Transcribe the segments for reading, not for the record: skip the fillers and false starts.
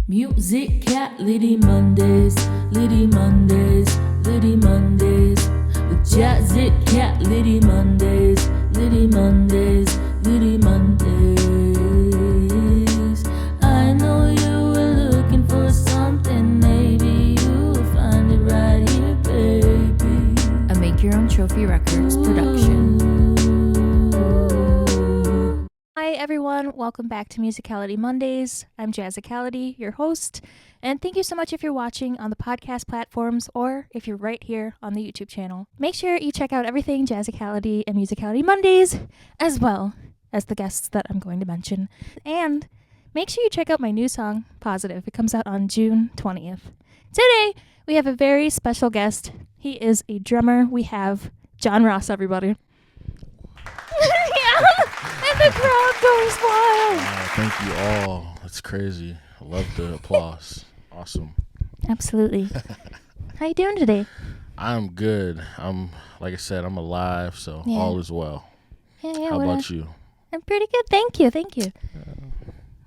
Musicality Mondays, Litty Mondays, Litty Mondays. With Jazicality Mondays, Litty Mondays, Litty Mondays. I know you were looking for something, maybe you'll find it right here, baby. A Make Your Own Trophy Records production. Hi everyone, welcome back to Musicality Mondays. I'm Jazicality, your host, and thank you so much if you're watching on the podcast platforms or if you're right here on the YouTube channel. Make sure you check out everything Jazicality and Musicality Mondays, as well as the guests that I'm going to mention. And make sure you check out my new song, Positive. It comes out on June 20th. Today, we have a very special guest. He is a drummer. We have Jon Ross, everybody. And the crowd goes wild. Thank you all. That's crazy. I love the applause. Awesome. Absolutely. How you doing today? I'm good. Like I said, I'm alive, so all is well. Yeah. How about you? I'm pretty good. Thank you.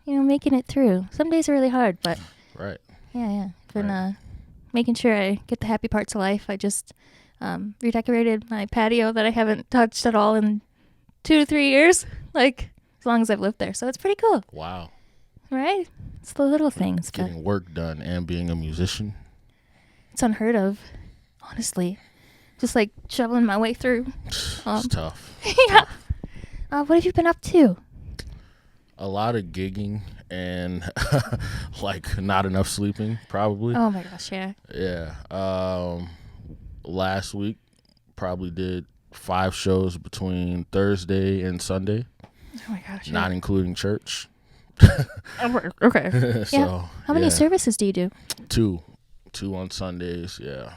Making it through. Some days are really hard, but Right. yeah. Been making sure I get the happy parts of life. I just redecorated my patio that I haven't touched at all in 2 to 3 years, like as long as I've lived there. So it's pretty cool. Wow. Right? It's the little things. Getting work done and being a musician. It's unheard of, honestly. Just like shoveling my way through. It's tough. Yeah. What have you been up to? A lot of gigging and like not enough sleeping, probably. Oh my gosh, yeah. Yeah. Last week, probably did 5 shows between Thursday and Sunday. Oh my gosh. Not including church. Okay. So, yeah. How many services do you do? 2 on Sundays. Yeah.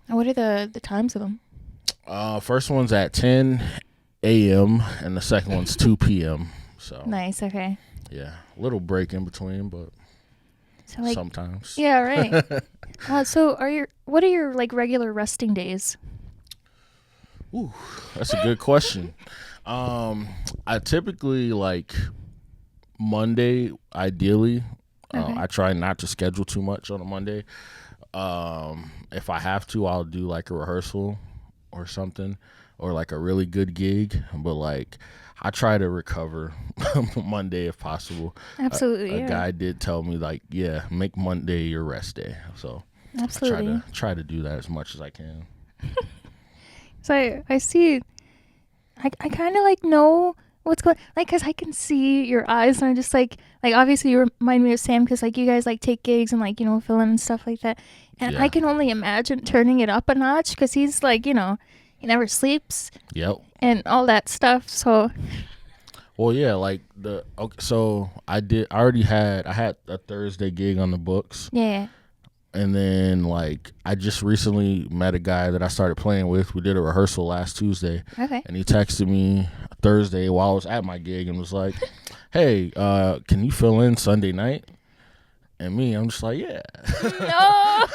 And what are the times of them? First one's at 10 a.m. and the second one's 2 p.m. So Nice. Okay. yeah, a little break in between, but So like sometimes. Yeah. Right. So what are your like regular resting days? Ooh, that's a good question. I typically like Monday, ideally. Okay. I try not to schedule too much on a Monday. If I have to, I'll do like a rehearsal or something, or like a really good gig. But like, I try to recover Monday if possible. Absolutely. A guy did tell me like, yeah, make Monday your rest day. So Absolutely. try to do that as much as I can. So I see. I kind of like know what's going, like, cause I can see your eyes, and I'm just like obviously you remind me of Sam, cause like you guys like take gigs and like fill in and stuff like that, and I can only imagine turning it up a notch, cause he's like he never sleeps. Yep. And all that stuff. So. Well, yeah, like so I had a Thursday gig on the books. Yeah. And then, like, I just recently met a guy that I started playing with. We did a rehearsal last Tuesday. Okay. And he texted me Thursday while I was at my gig and was like, hey, can you fill in Sunday night? And me, I'm just like, yeah. No.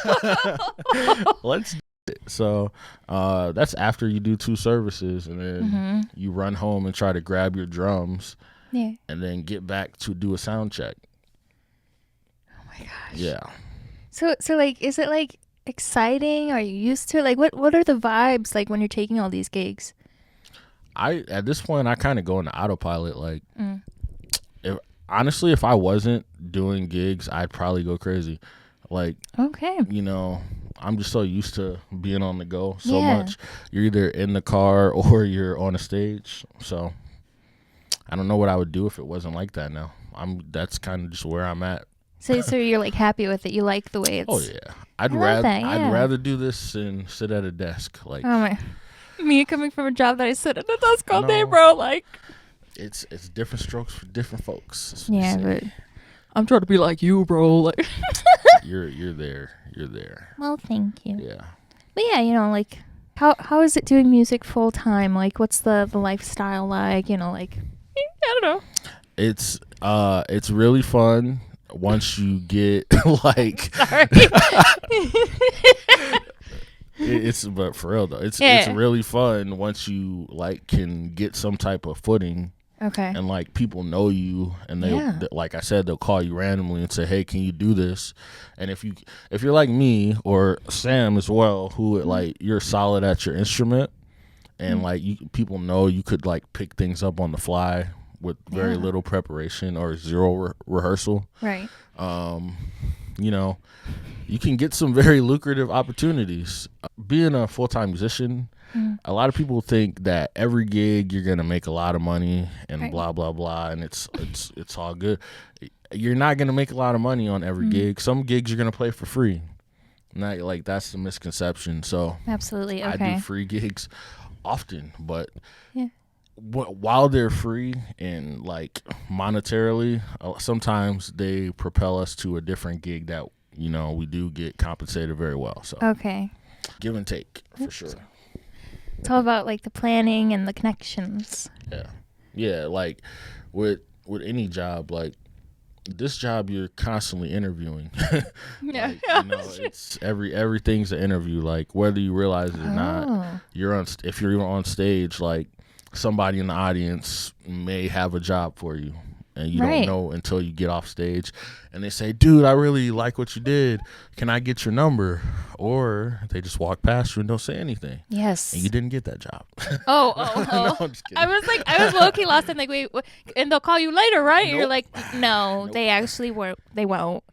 Let's do it. So that's after you do 2 services. And then you run home and try to grab your drums. Yeah. And then get back to do a sound check. Oh, my gosh. Yeah. So like, is it like exciting? Are you used to it? Like, what are the vibes like when you're taking all these gigs? At this point, I kind of go into autopilot. Like, if I wasn't doing gigs, I'd probably go crazy. Like, okay, I'm just so used to being on the go so much. You're either in the car or you're on a stage. So I don't know what I would do if it wasn't like that now. That's kind of just where I'm at. So you're like happy with it. You like the way it's. Oh yeah, I'd rather do this than sit at a desk. Like, oh my, me coming from a job that I sit at a desk all day, bro. Like, it's different strokes for different folks. Yeah, but I'm trying to be like you, bro. Like, you're there. Well, thank you. Yeah. But yeah, like, how is it doing music full time? Like, what's the lifestyle like? Like, I don't know. It's really fun. Once you get like Sorry. but for real though, it's Yeah. really fun once you like can get some type of footing Okay. And like people know you, and like I said, they'll call you randomly and say, "Hey, can you do this?" And if you're like me or Sam as well, who like you're solid at your instrument, and like people know you could like pick things up on the fly with very little preparation or zero rehearsal. Right. You know, you can get some very lucrative opportunities. Being a full-time musician, a lot of people think that every gig you're gonna make a lot of money and blah blah blah, and it's all good. You're not gonna make a lot of money on every gig. Some gigs you're gonna play for free. Not like that's the misconception. So absolutely, okay. I do free gigs often, but while they're free and like monetarily, sometimes they propel us to a different gig that we do get compensated very well. So okay, give and take for sure. It's all about like the planning and the connections. Yeah. Like with any job, like this job, you're constantly interviewing. Like, it's everything's an interview. Like whether you realize it or not, if you're on stage, like somebody in the audience may have a job for you, and you don't know until you get off stage, and they say, "Dude, I really like what you did. Can I get your number?" Or they just walk past you and don't say anything. Yes. And you didn't get that job. Oh. No, I'm just kidding. I was low-key lost. I'm like, wait, what? And they'll call you later, right? Nope. And you're like, no, they actually won't. They won't.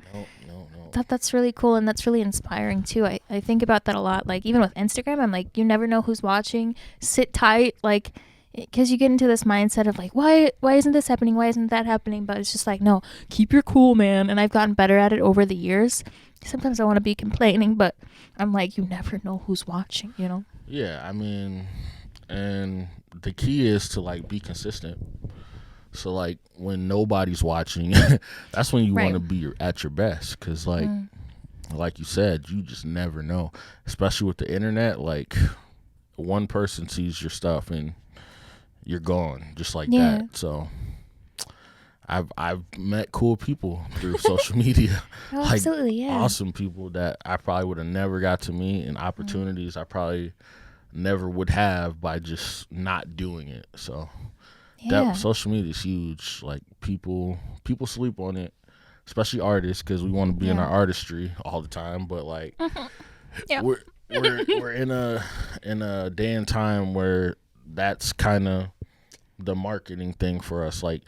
No. That's really cool, and that's really inspiring too. I think about that a lot. Like even with Instagram, I'm like, you never know who's watching. Sit tight, like, because you get into this mindset of like, why isn't this happening? Why isn't that happening? But it's just like, no, keep your cool, man. And I've gotten better at it over the years. Sometimes I want to be complaining, but I'm like, you never know who's watching, Yeah, I mean, and the key is to like be consistent. So like when nobody's watching, that's when you want to be at your best, because like you said, you just never know, especially with the internet. Like one person sees your stuff and you're gone just like that. So I've met cool people through social media. Like absolutely, yeah. Awesome people that I probably would have never got to meet, and opportunities I probably never would have by just not doing it. So that social media is huge. Like people sleep on it, especially artists, because we want to be in our artistry all the time. But like we're in a day and time where that's kind of the marketing thing for us. Like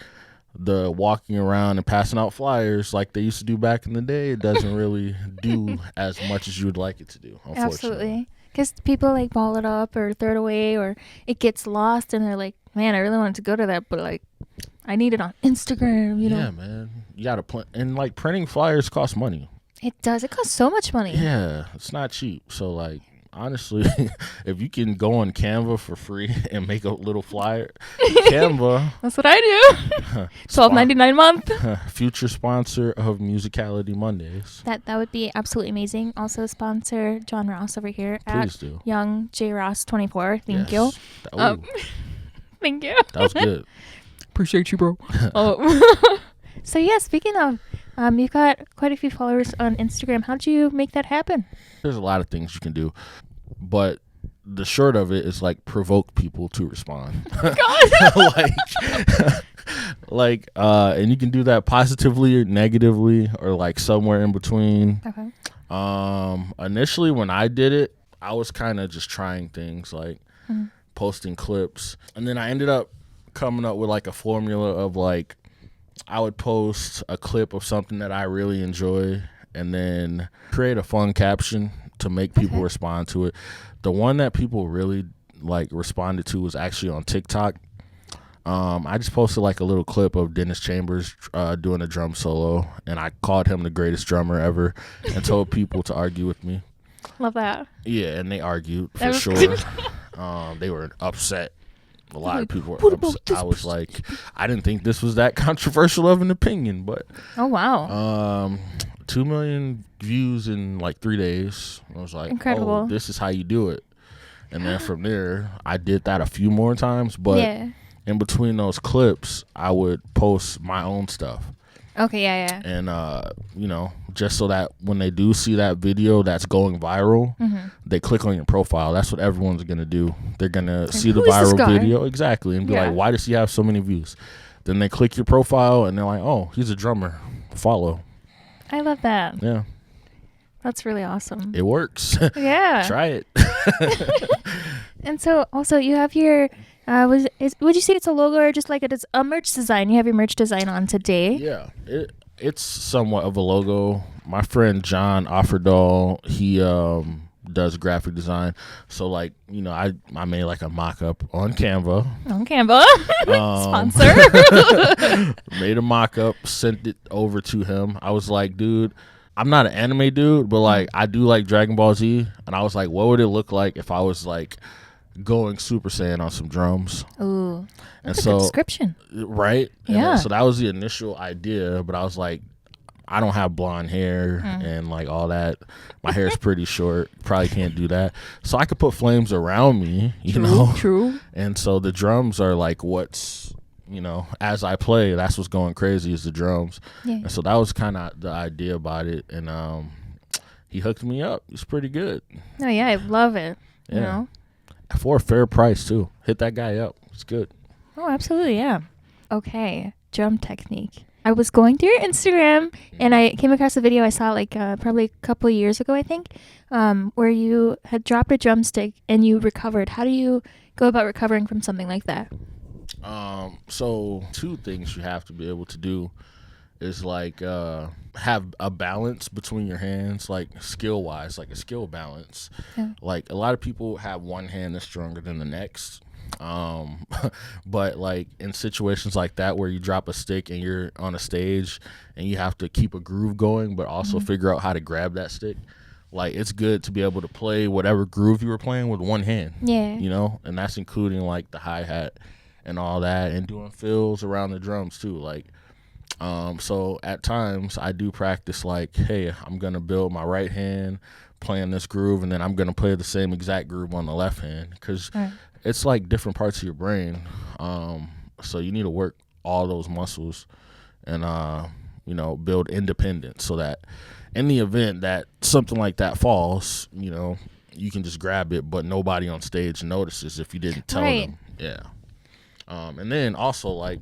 the walking around and passing out flyers like they used to do back in the day, it doesn't really do as much as you would like it to do, unfortunately. Absolutely. Because people like ball it up or throw it away, or it gets lost and they're like, man, I really wanted to go to that, but like I need it on Instagram, Yeah, man. You got to and like printing flyers costs money. It does. It costs so much money. Yeah, it's not cheap. So like honestly, if you can go on Canva for free and make a little flyer, Canva. That's what I do. $12.99 a month. Future sponsor of Musicality Mondays. That would be absolutely amazing. Also sponsor John Ross over here. Please do. Young J Ross 24. Thank you. Thank you. That was good. Appreciate you, bro. So yeah, speaking of, you've got quite a few followers on Instagram. How'd you make that happen? There's a lot of things you can do, but the short of it is like provoke people to respond. And you can do that positively or negatively or like somewhere in between. Okay. Initially when I did it, I was kind of just trying things like posting clips, and then I ended up coming up with like a formula of like I would post a clip of something that I really enjoy and then create a fun caption to make people respond to it. The one that people really like responded to was actually on TikTok. I just posted like a little clip of Dennis Chambers doing a drum solo, and I called him the greatest drummer ever and told people to argue with me. Love that. Yeah, and they argued for sure. They were upset. A lot of people were upset. I was like, I didn't think this was that controversial of an opinion, but oh wow, 2 million views in like 3 days. I was like, incredible. Oh, this is how you do it. And then from there, I did that a few more times, but in between those clips, I would post my own stuff. Okay, yeah. And just so that when they do see that video that's going viral, they click on your profile. That's what everyone's gonna do. They're gonna see the who is this viral guy? video exactly and be Yeah. like, why does he have so many views? Then they click your profile and they're like, oh, he's a drummer. Follow. I love that. Yeah, That's really awesome. it works. Yeah. Try it. And so also you have your would you say it's a logo or just like a merch design? You have your merch design on today. Yeah, it's somewhat of a logo. My friend John Offerdahl, he does graphic design. So like, I made like a mock-up on Canva. On Canva. Sponsor. Made a mock-up, sent it over to him. I was like, dude, I'm not an anime dude, but like I do like Dragon Ball Z, and I was like, what would it look like if I was like going Super Saiyan on some drums? Ooh. And That's a so, good description. right? And Yeah. so that was the initial idea, but I was like, I don't have blonde hair and like all that. My hair is pretty short. Probably can't do that. So I could put flames around me, you know? True. And so the drums are like what's, as I play, that's what's going crazy is the drums. Yeah. And so that was kind of the idea about it. And he hooked me up. It's pretty good. Oh yeah, I love it. Yeah. You know? For a fair price, too. Hit that guy up. It's good. Oh, absolutely, yeah. Okay, drum technique. I was going through your Instagram and I came across a video I saw like probably a couple of years ago, I think, where you had dropped a drumstick and you recovered. How do you go about recovering from something like that? So two things you have to be able to do is like have a balance between your hands, like skill wise, like a skill balance. Yeah. Like a lot of people have one hand that's stronger than the next. But like in situations like that where you drop a stick and you're on a stage and you have to keep a groove going but also figure out how to grab that stick, like it's good to be able to play whatever groove you were playing with one hand. Yeah. And that's including like the hi-hat and all that and doing fills around the drums too. Like so at times I do practice like, hey, I'm gonna build my right hand playing this groove and then I'm gonna play the same exact groove on the left hand because it's like different parts of your brain. So you need to work all those muscles and build independence so that in the event that something like that falls, you can just grab it, but nobody on stage notices if you didn't tell them. Yeah. And then also like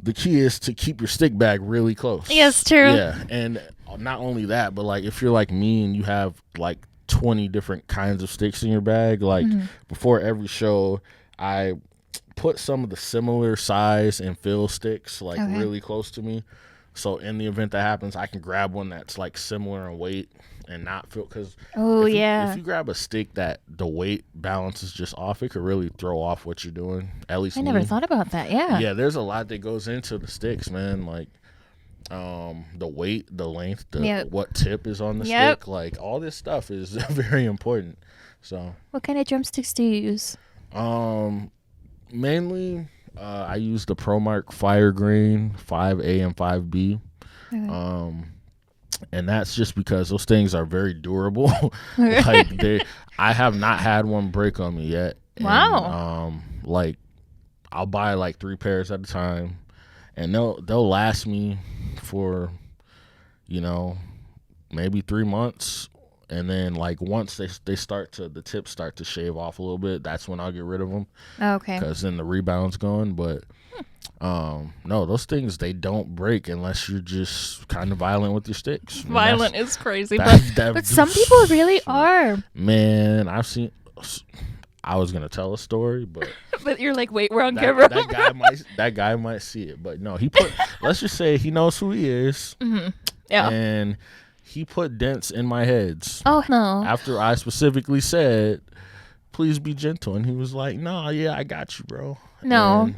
the key is to keep your stick bag really close. Yes, true. Yeah. And not only that, but like if you're like me and you have like 20 different kinds of sticks in your bag, like before every show I put some of the similar size and fill sticks like really close to me, so in the event that happens I can grab one that's like similar in weight and not feel, because if you grab a stick that the weight balance is just off, it could really throw off what you're doing. At least I never thought about that. yeah, there's a lot that goes into the sticks, man. Like the weight, the length, what tip is on the stick, like all this stuff is very important. So What kind of drumsticks do you use? Mainly I use the ProMark Fire Green 5A and 5B. And that's just because those things are very durable. Like I have not had one break on me yet. Wow. And, like I'll buy like 3 pairs at a time and they'll last me for maybe 3 months, and then like once the tips start to shave off a little bit, that's when I'll get rid of them. Okay. Because then the rebound's gone. But no, those things, they don't break unless you're just kind of violent with your sticks. Violent is crazy, but some people really are. Man, I was gonna tell a story, but but you're like, wait, we're on camera. that guy might see it, but no, let's just say he knows who he is. Yeah. And he put dents in my heads. Oh no. After I specifically said, please be gentle, and he was like, no, yeah, I got you, bro. No.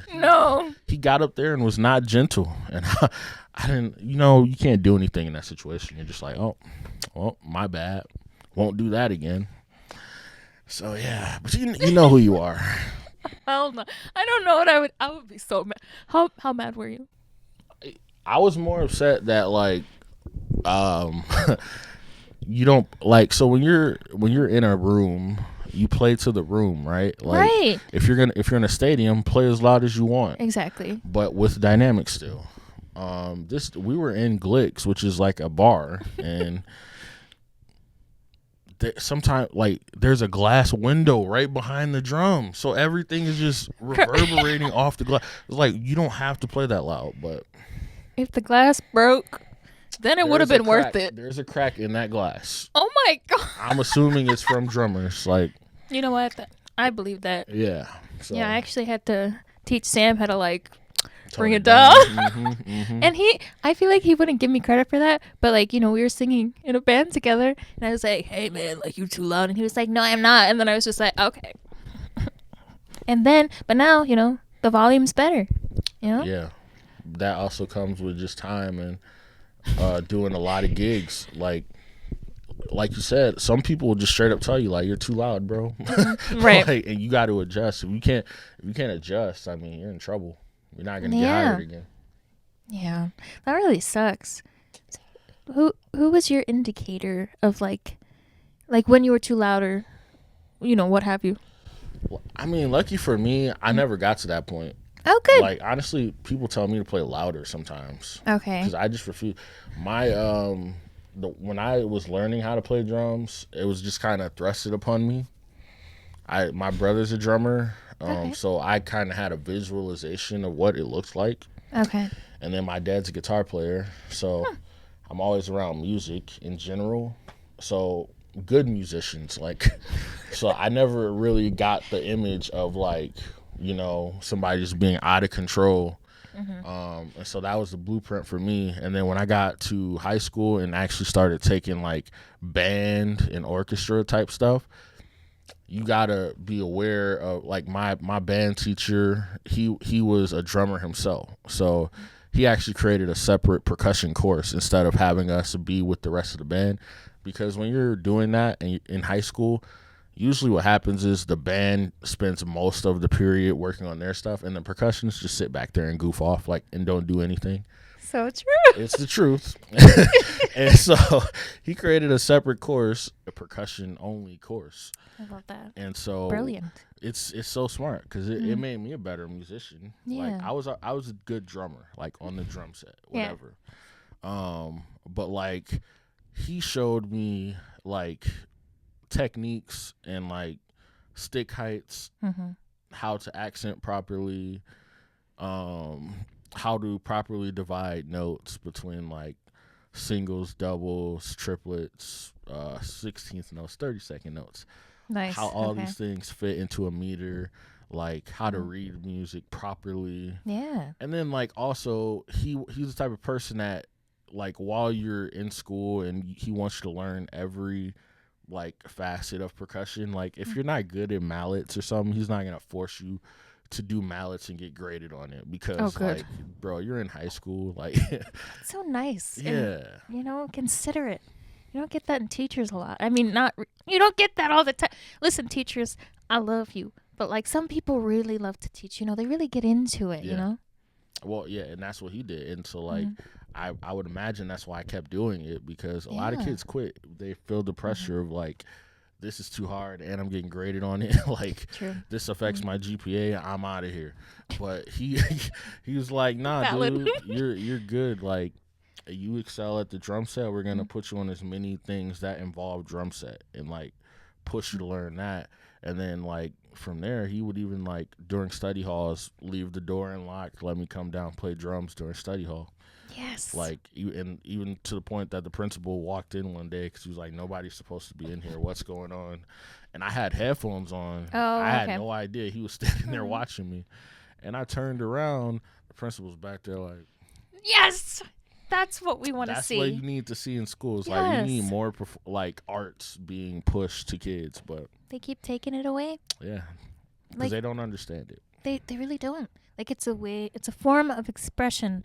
He got up there and was not gentle, and I didn't. You can't do anything in that situation. You're just like, oh, well, my bad. Won't do that again. So yeah, but you know who you are. Hell no. I don't know what I would be so mad. How mad were you? I was more upset that like you don't like, so when you're in a room, you play to the room, right? Like, if you're in a stadium, play as loud as you want. Exactly. But with dynamics still. We were in Glicks, which is like a bar, and sometimes like there's a glass window right behind the drum, so everything is just reverberating off the glass. It's like you don't have to play that loud, but If the glass broke, then it would have been worth it. There's a crack in that glass. Oh my god! I'm assuming it's from drummers. Like, You know what? I believe that. yeah. So, Yeah, I actually had to teach Sam how to like bring tone it down. Mm-hmm. And I feel like he wouldn't give me credit for that, but like, we were singing in a band together, and I was like, hey man, like you're too loud, and he was like, no, I'm not, and then I was just like, okay. But now, the volume's better, Yeah. That also comes with just time and doing a lot of gigs. Like you said, some people will just straight up tell you like you're too loud, bro. Right. Like, and you got to adjust. If you can't adjust, I mean, you're in trouble. You're not gonna get hired again. Yeah, that really sucks. Who was your indicator of like when you were too loud, or what have you? Well, I mean, lucky for me, I never got to that point. Oh, good. Like, honestly, people tell me to play louder sometimes. Okay. Because I just refuse. My when I was learning how to play drums, it was just kind of thrusted upon me. My brother's a drummer, so I kind of had a visualization of what it looks like. Okay. And then my dad's a guitar player, so I'm always around music in general. So good musicians, like, so I never really got the image of like, somebody just being out of control. And so that was the blueprint for me. And then when I got to high school and actually started taking like band and orchestra type stuff, you gotta be aware of like my band teacher. He was a drummer himself, so he actually created a separate percussion course instead of having us be with the rest of the band. Because when you're doing that in high school, usually what happens is the band spends most of the period working on their stuff, and the percussionists just sit back there and goof off and don't do anything. So true. It's the truth. And so he created a separate course, a percussion only course. I love that. And so Brilliant. It's so smart because it made me a better musician. Yeah. Like I was a good drummer, like on the drum set, whatever. Yeah. But like he showed me like techniques and like stick heights, how to accent properly, how to properly divide notes between like singles, doubles, triplets, 16th notes, 32nd notes. Nice. How all these things fit into a meter, like how to read music properly. Yeah. And then like also he's the type of person that like while you're in school and he wants you to learn every like facet of percussion. Like if you're not good at mallets or something, he's not gonna force you to do mallets and get graded on it because like, bro, you're in high school. Like That's so nice. Yeah. And, considerate. You don't get that in teachers a lot. I mean, you don't get that all the time. Listen, teachers, I love you, but like some people really love to teach. They really get into it. Well, yeah, and that's what he did, and so like I would imagine that's why I kept doing it because a lot of kids quit. They feel the pressure of like, this is too hard and I'm getting graded on it. Like this affects my GPA. I'm out of here. But he was like, nah, dude, you're good. Like you excel at the drum set. We're gonna put you on as many things that involve drum set and like push you to learn that. And then like from there, he would even like during study halls leave the door unlocked, let me come down play drums during study hall. Yes. Like even to the point that the principal walked in one day because he was like, nobody's supposed to be in here. What's going on? And I had headphones on. I had no idea. He was standing there watching me. And I turned around. The principal was back there like, yes, that's what we want to see. That's what you need to see in schools. Yes. Like you need more like arts being pushed to kids. But they keep taking it away. Yeah. Because they don't understand it. They really don't. Like it's a form of expression.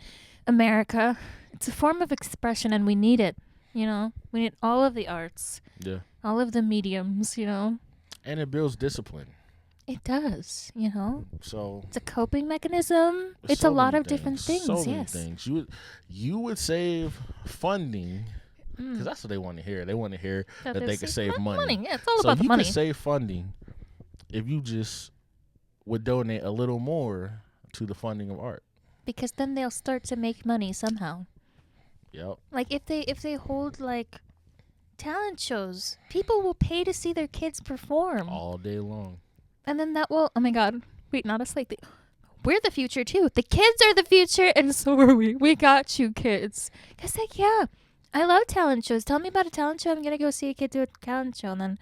America, it's a form of expression and we need it. We need all of the arts. Yeah. All of the mediums, And it builds discipline. It does, So it's a coping mechanism. It's a lot of different things. So many things. You would save funding because that's what they want to hear. They want to hear that they can save money. Yeah, it's all about the money. You can save funding if you just would donate a little more to the funding of art. because then they'll start to make money somehow. Yep. Like if they hold like talent shows, people will pay to see their kids perform. All day long. And then that will, oh my God, wait, not us like we're the future too. The kids are the future, and so are we. We got you, kids. Cause like, yeah, I love talent shows. Tell me about a talent show. I'm gonna go see a kid do a talent show, and then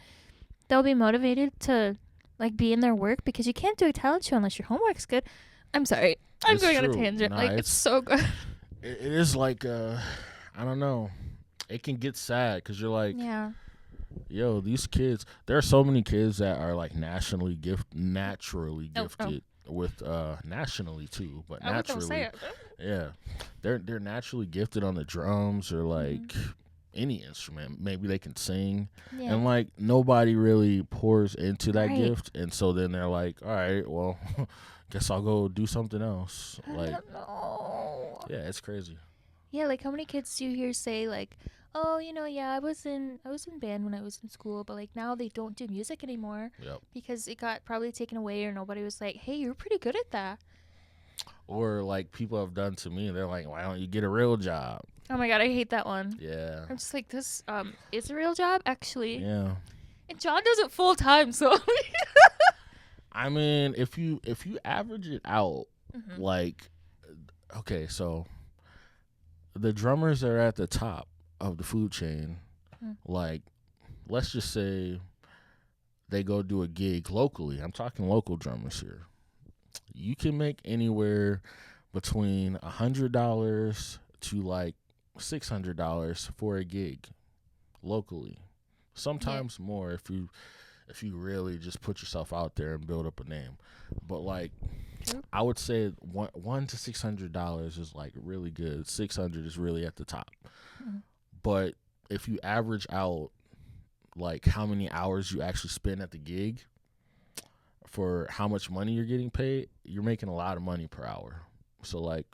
they'll be motivated to like be in their work, because you can't do a talent show unless your homework's good. I'm sorry, I'm It's going on a true. tangent. Nah, like it's so good. It is like I don't know. It can get sad because you're like, Yeah. yo, these kids. There are so many kids that are like naturally gifted with nationally too, but I was gonna naturally, say it. yeah, they're naturally gifted on the drums or like any instrument. Maybe they can sing, Yeah. and like nobody really pours into that Right. gift, and so then they're like, all right, well, guess I'll go do something else. I Like, don't know. yeah, it's crazy. Yeah, like how many kids do you hear say like, "Oh, yeah, I was in band when I was in school, but like now they don't do music anymore Yep. because it got probably taken away, or nobody was like, "Hey, you're pretty good at that." Or like people have done to me, they're like, why don't you get a real job? Oh my God, I hate that one. Yeah. I'm just like, this is a real job actually. Yeah. And John does it full time, so I mean, if you average it out, Mhm. like, okay, so the drummers are at the top of the food chain. Mm. Like, let's just say they go do a gig locally. I'm talking local drummers here. You can make anywhere between $100 to like $600 for a gig locally. Sometimes more if you really just put yourself out there and build up a name. But like, True. I would say $100 to $600 is like really good. 600 is really at the top. Mhm. But if you average out like how many hours you actually spend at the gig for how much money you're getting paid, you're making a lot of money per hour. So like,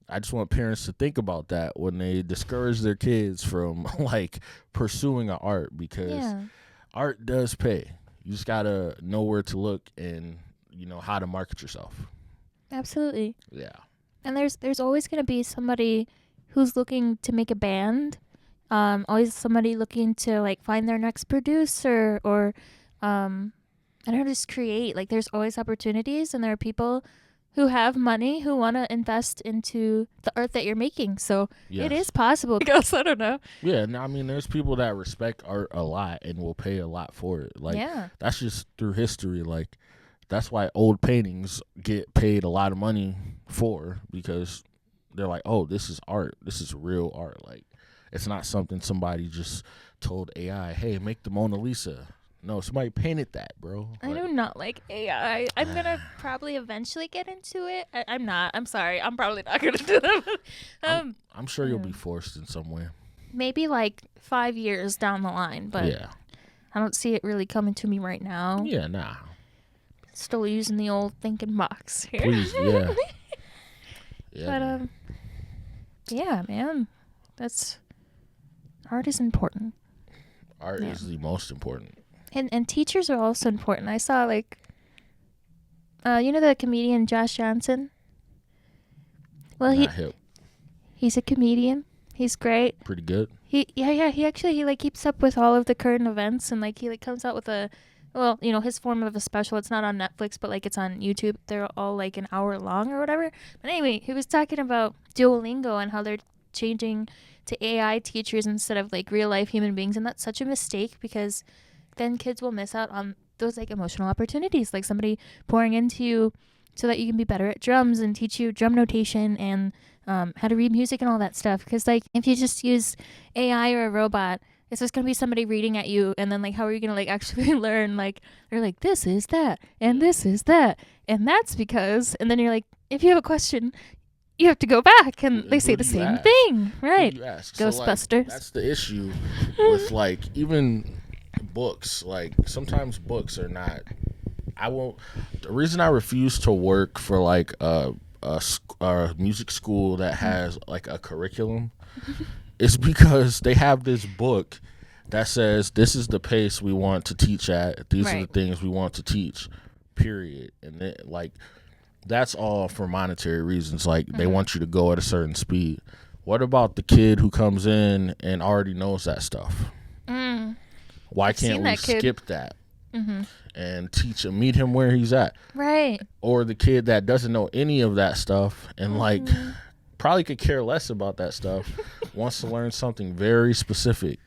I just want parents to think about that when they discourage their kids from like pursuing an art, because Yeah. art does pay. You just gotta know where to look and how to market yourself. Absolutely. Yeah. And there's always going to be somebody who's looking to make a band. Always somebody looking to like find their next producer, or I don't know, just create. Like there's always opportunities, and there are people who have money who want to invest into the art that you're making. So Yes. it is possible. I guess, I don't know. Yeah, no, I mean, there's people that respect art a lot and will pay a lot for it. Like, Yeah. that's just through history. Like, that's why old paintings get paid a lot of money for, because they're like, oh, this is art. This is real art. Like, it's not something somebody just told AI, hey, make the Mona Lisa. No, somebody painted that, bro. I Like, do not like AI. I'm going to probably eventually get into it. I'm not. I'm sorry. I'm probably not going to do that. I'm sure you'll be forced in some way. Maybe like 5 years down the line, but Yeah. I don't see it really coming to me right now. Yeah, nah. Still using the old thinking box here. Please, yeah. Yeah. But man. yeah, man, art is important, Art yeah. is the most important. and teachers are also important. I saw like, the comedian Josh Johnson. Well, Not hip. he's a comedian. He's great. Pretty good. He like keeps up with all of the current events, and like he like comes out with his form of a special. It's not on Netflix, but like it's on YouTube. They're all like an hour long or whatever. But anyway, he was talking about Duolingo and how they're changing to AI teachers instead of like real life human beings, and that's such a mistake, because then kids will miss out on those like emotional opportunities, like somebody pouring into you so that you can be better at drums and teach you drum notation and how to read music and all that stuff. Because like if you just use AI or a robot, it's just gonna be somebody reading at you, and then like how are you gonna like actually learn? Like they're like, this is that and this is that and that's because, and then you're like, if you have a question, you have to go back, and they Who say do the you same ask? thing, Who right? do you ask? Ghostbusters. That's the issue with like even books. Like sometimes books are not. The reason I refuse to work for like a music school that has like a curriculum is because they have this book that says this is the pace we want to teach at. These are the Right. things we want to teach. Period. And then like that's all for monetary reasons. Like they want you to go at a certain speed. What about the kid who comes in and already knows that stuff? Why can't we skip that and teach him, meet him where he's at? Right. Or the kid that doesn't know any of that stuff and like probably could care less about that stuff, wants to learn something very specific.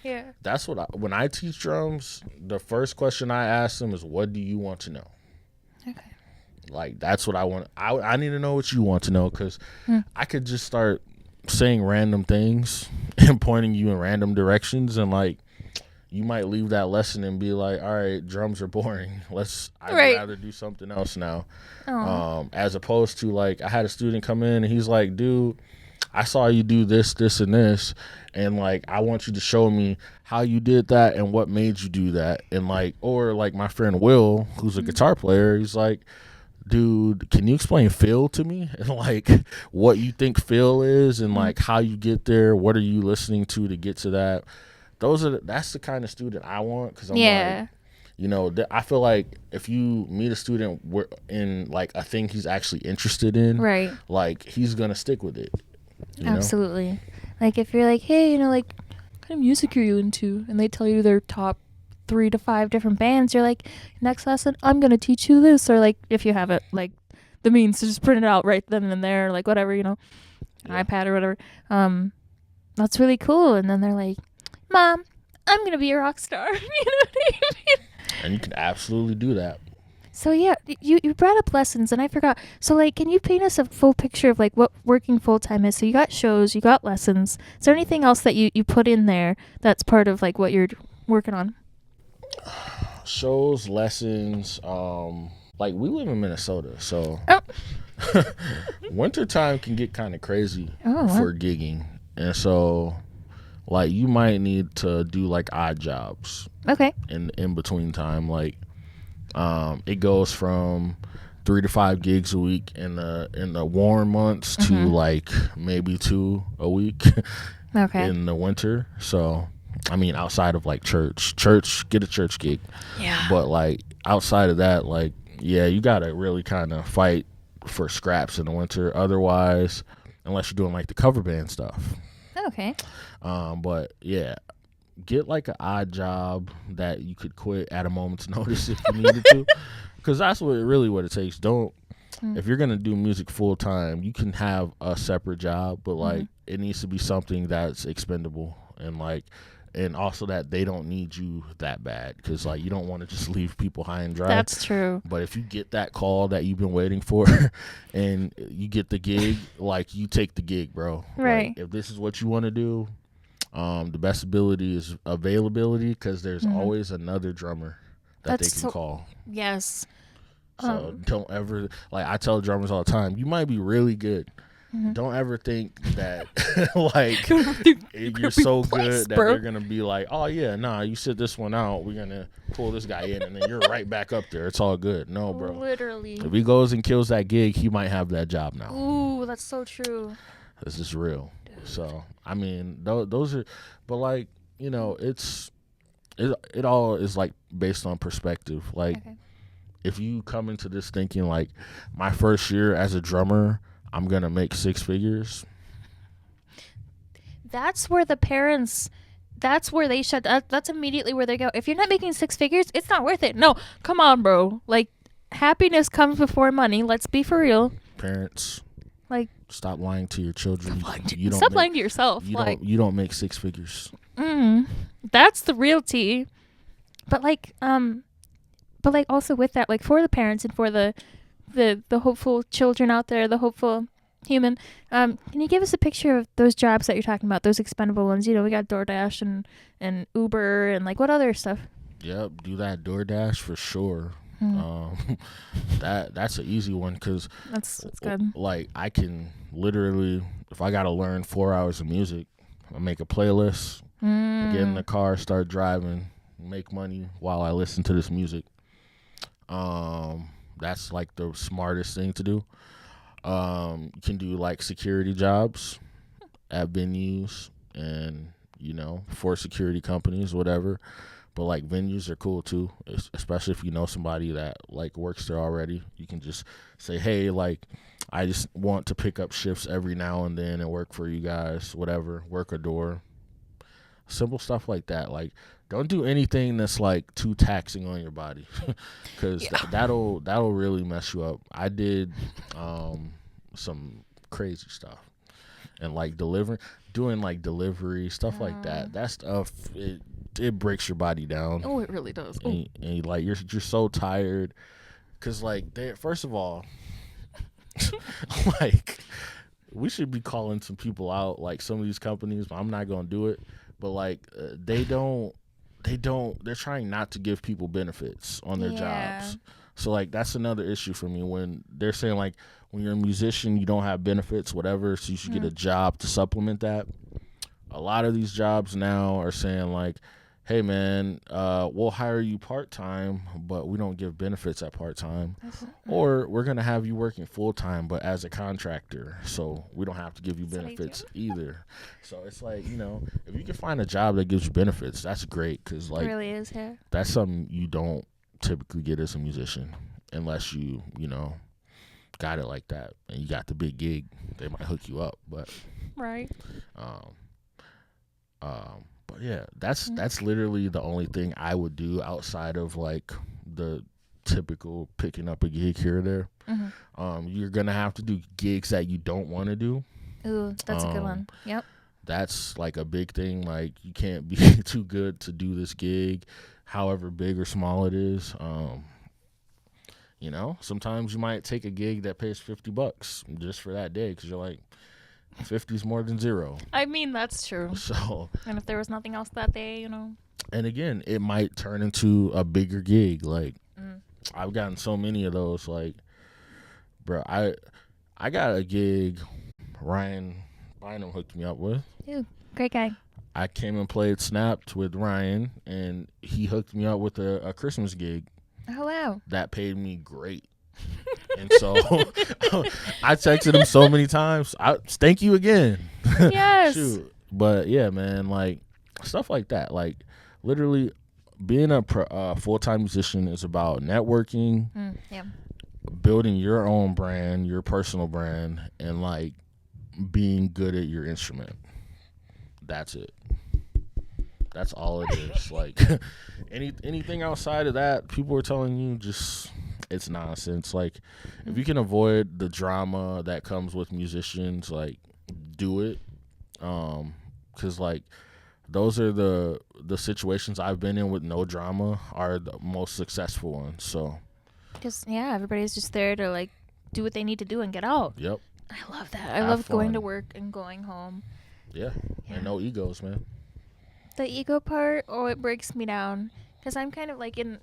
Yeah. That's what when I teach drums, the first question I ask them is, what do you want to know? Okay. Like, that's what I want. I need to know what you want to know, because I could just start saying random things and pointing you in random directions, and like you might leave that lesson and be like, all right, drums are boring. I'd rather do something else now. As opposed to, like, I had a student come in and he's like, dude, I saw you do this, this, and this, and like I want you to show me how you did that and what made you do that. And like, or like my friend Will, who's a guitar player, he's like, dude, can you explain feel to me, and like what you think feel is, and like how you get there, what are you listening to get to that. That's the kind of student I want, because I'm like, you know, I feel like if you meet a student in like a thing he's actually interested in, right, like he's gonna stick with it. Absolutely know? Like if you're like, hey, you know, like what kind of music are you into, and they tell you their top 3 to 5 different bands, you're like, next lesson I'm gonna teach you this. Or like if you have it like the means to just print it out right then and there, like whatever, you know, an iPad or whatever, that's really cool. And then they're like, Mom, I'm gonna be a rock star. You know what I mean? And you can absolutely do that. So yeah, you brought up lessons, and I forgot. So like, can you paint us a full picture of like what working full time is? So you got shows, you got lessons. Is there anything else that you put in there that's part of like what you're working on? Shows, lessons. Like we live in Minnesota, so wintertime can get kind of crazy for gigging, and so like you might need to do like odd jobs. Okay. In between time, like it goes from 3 to 5 gigs a week in the warm months to like maybe 2 a week in the winter. So I mean, outside of like church, get a church gig. Yeah. But like outside of that, like, yeah, you gotta really kind of fight for scraps in the winter. Otherwise, unless you're doing like the cover band stuff. Okay. But yeah, get like an odd job that you could quit at a moment's notice if you needed to, because that's what it takes. If you're gonna do music full time, you can have a separate job, but like it needs to be something that's expendable, and also that they don't need you that bad, because like you don't want to just leave people high and dry. That's true. But if you get that call that you've been waiting for and you get the gig, like you take the gig, bro. Right. Like, if this is what you want to do, the best ability is availability, because there's always another drummer that they can call. Yes. So don't ever, like I tell drummers all the time, you might be really good. Don't ever think that like you're so good that they're gonna be like, oh yeah, nah, you sit this one out, we're gonna pull this guy in, and then you're right back up there. It's all good. No, bro. Literally. If he goes and kills that gig, he might have that job now. Ooh, that's so true. This is real. So I mean, those are, but like, you know, it all is like based on perspective. Like, if you come into this thinking like, my first year as a drummer, I'm gonna make 6 figures. That's where the parents. That's where they should. That's immediately where they go. If you're not making 6 figures, it's not worth it. No, come on, bro. Like, happiness comes before money. Let's be for real. Parents, like, stop lying to your children. Stop lying to yourself. You don't make 6 figures. That's the real tea. But like also with that, like for the parents and for the hopeful children out there, the hopeful human, can you give us a picture of those jobs that you're talking about, those expendable ones? You know, we got DoorDash and Uber and like what other stuff? Yep, do that DoorDash for sure. That's an easy one, because that's good. Like I can literally, if I gotta learn 4 hours of music, I make a playlist, get in the car, start driving, make money while I listen to this music. That's like the smartest thing to do. You can do like security jobs at venues and, you know, for security companies, whatever. But like venues are cool too, especially if you know somebody that like works there already. You can just say, hey, like I just want to pick up shifts every now and then and work for you guys, whatever, work a door. Simple stuff like that. Like, don't do anything that's like too taxing on your body, because that'll really mess you up. I did some crazy stuff, and like doing like delivery stuff like that. That stuff it breaks your body down. Oh, it really does. And like you're so tired, because like first of all, like we should be calling some people out, like some of these companies. But I'm not gonna do it. But like they're trying not to give people benefits on their jobs. So like that's another issue for me, when they're saying like when you're a musician you don't have benefits, whatever, so you should get a job to supplement that. A lot of these jobs now are saying like, hey man, we'll hire you part-time, but we don't give benefits at part-time. Or we're going to have you working full-time, but as a contractor, so we don't have to give you benefits either. So it's like, you know, if you can find a job that gives you benefits, that's great, because like, it really is here. That's something you don't typically get as a musician, unless you know, got it like that and you got the big gig. They might hook you up, but right. But yeah, that's literally the only thing I would do outside of like the typical picking up a gig here or there. You're gonna have to do gigs that you don't want to do. Ooh, that's a good one. Yep. That's like a big thing. Like you can't be too good to do this gig, however big or small it is. You know, sometimes you might take a gig that pays $50 just for that day, because you're like, 50 is more than 0. I mean, that's true. So, and if there was nothing else that day, you know. And again, it might turn into a bigger gig. Like, I've gotten so many of those. Like, bro, I got a gig Ryan Bynum hooked me up with. Ew, great guy. I came and played Snapped with Ryan, and he hooked me up with a Christmas gig. Oh, wow. That paid me great. And so I texted him so many times. Thank you again. Yes. Shoot. But yeah, man, like stuff like that. Like literally being a full-time musician is about networking, building your own brand, your personal brand, and like being good at your instrument. That's it. That's all it is. Like anything outside of that, people are telling you just it's nonsense. Like if you can avoid the drama that comes with musicians, like do it. 'Cause like those are the situations I've been in with no drama are the most successful ones. So because everybody's just there to like do what they need to do and get out. Yep. I love that. I love going to work and going home. Yeah. And no egos, man. The ego part, it breaks me down, because I'm kind of like in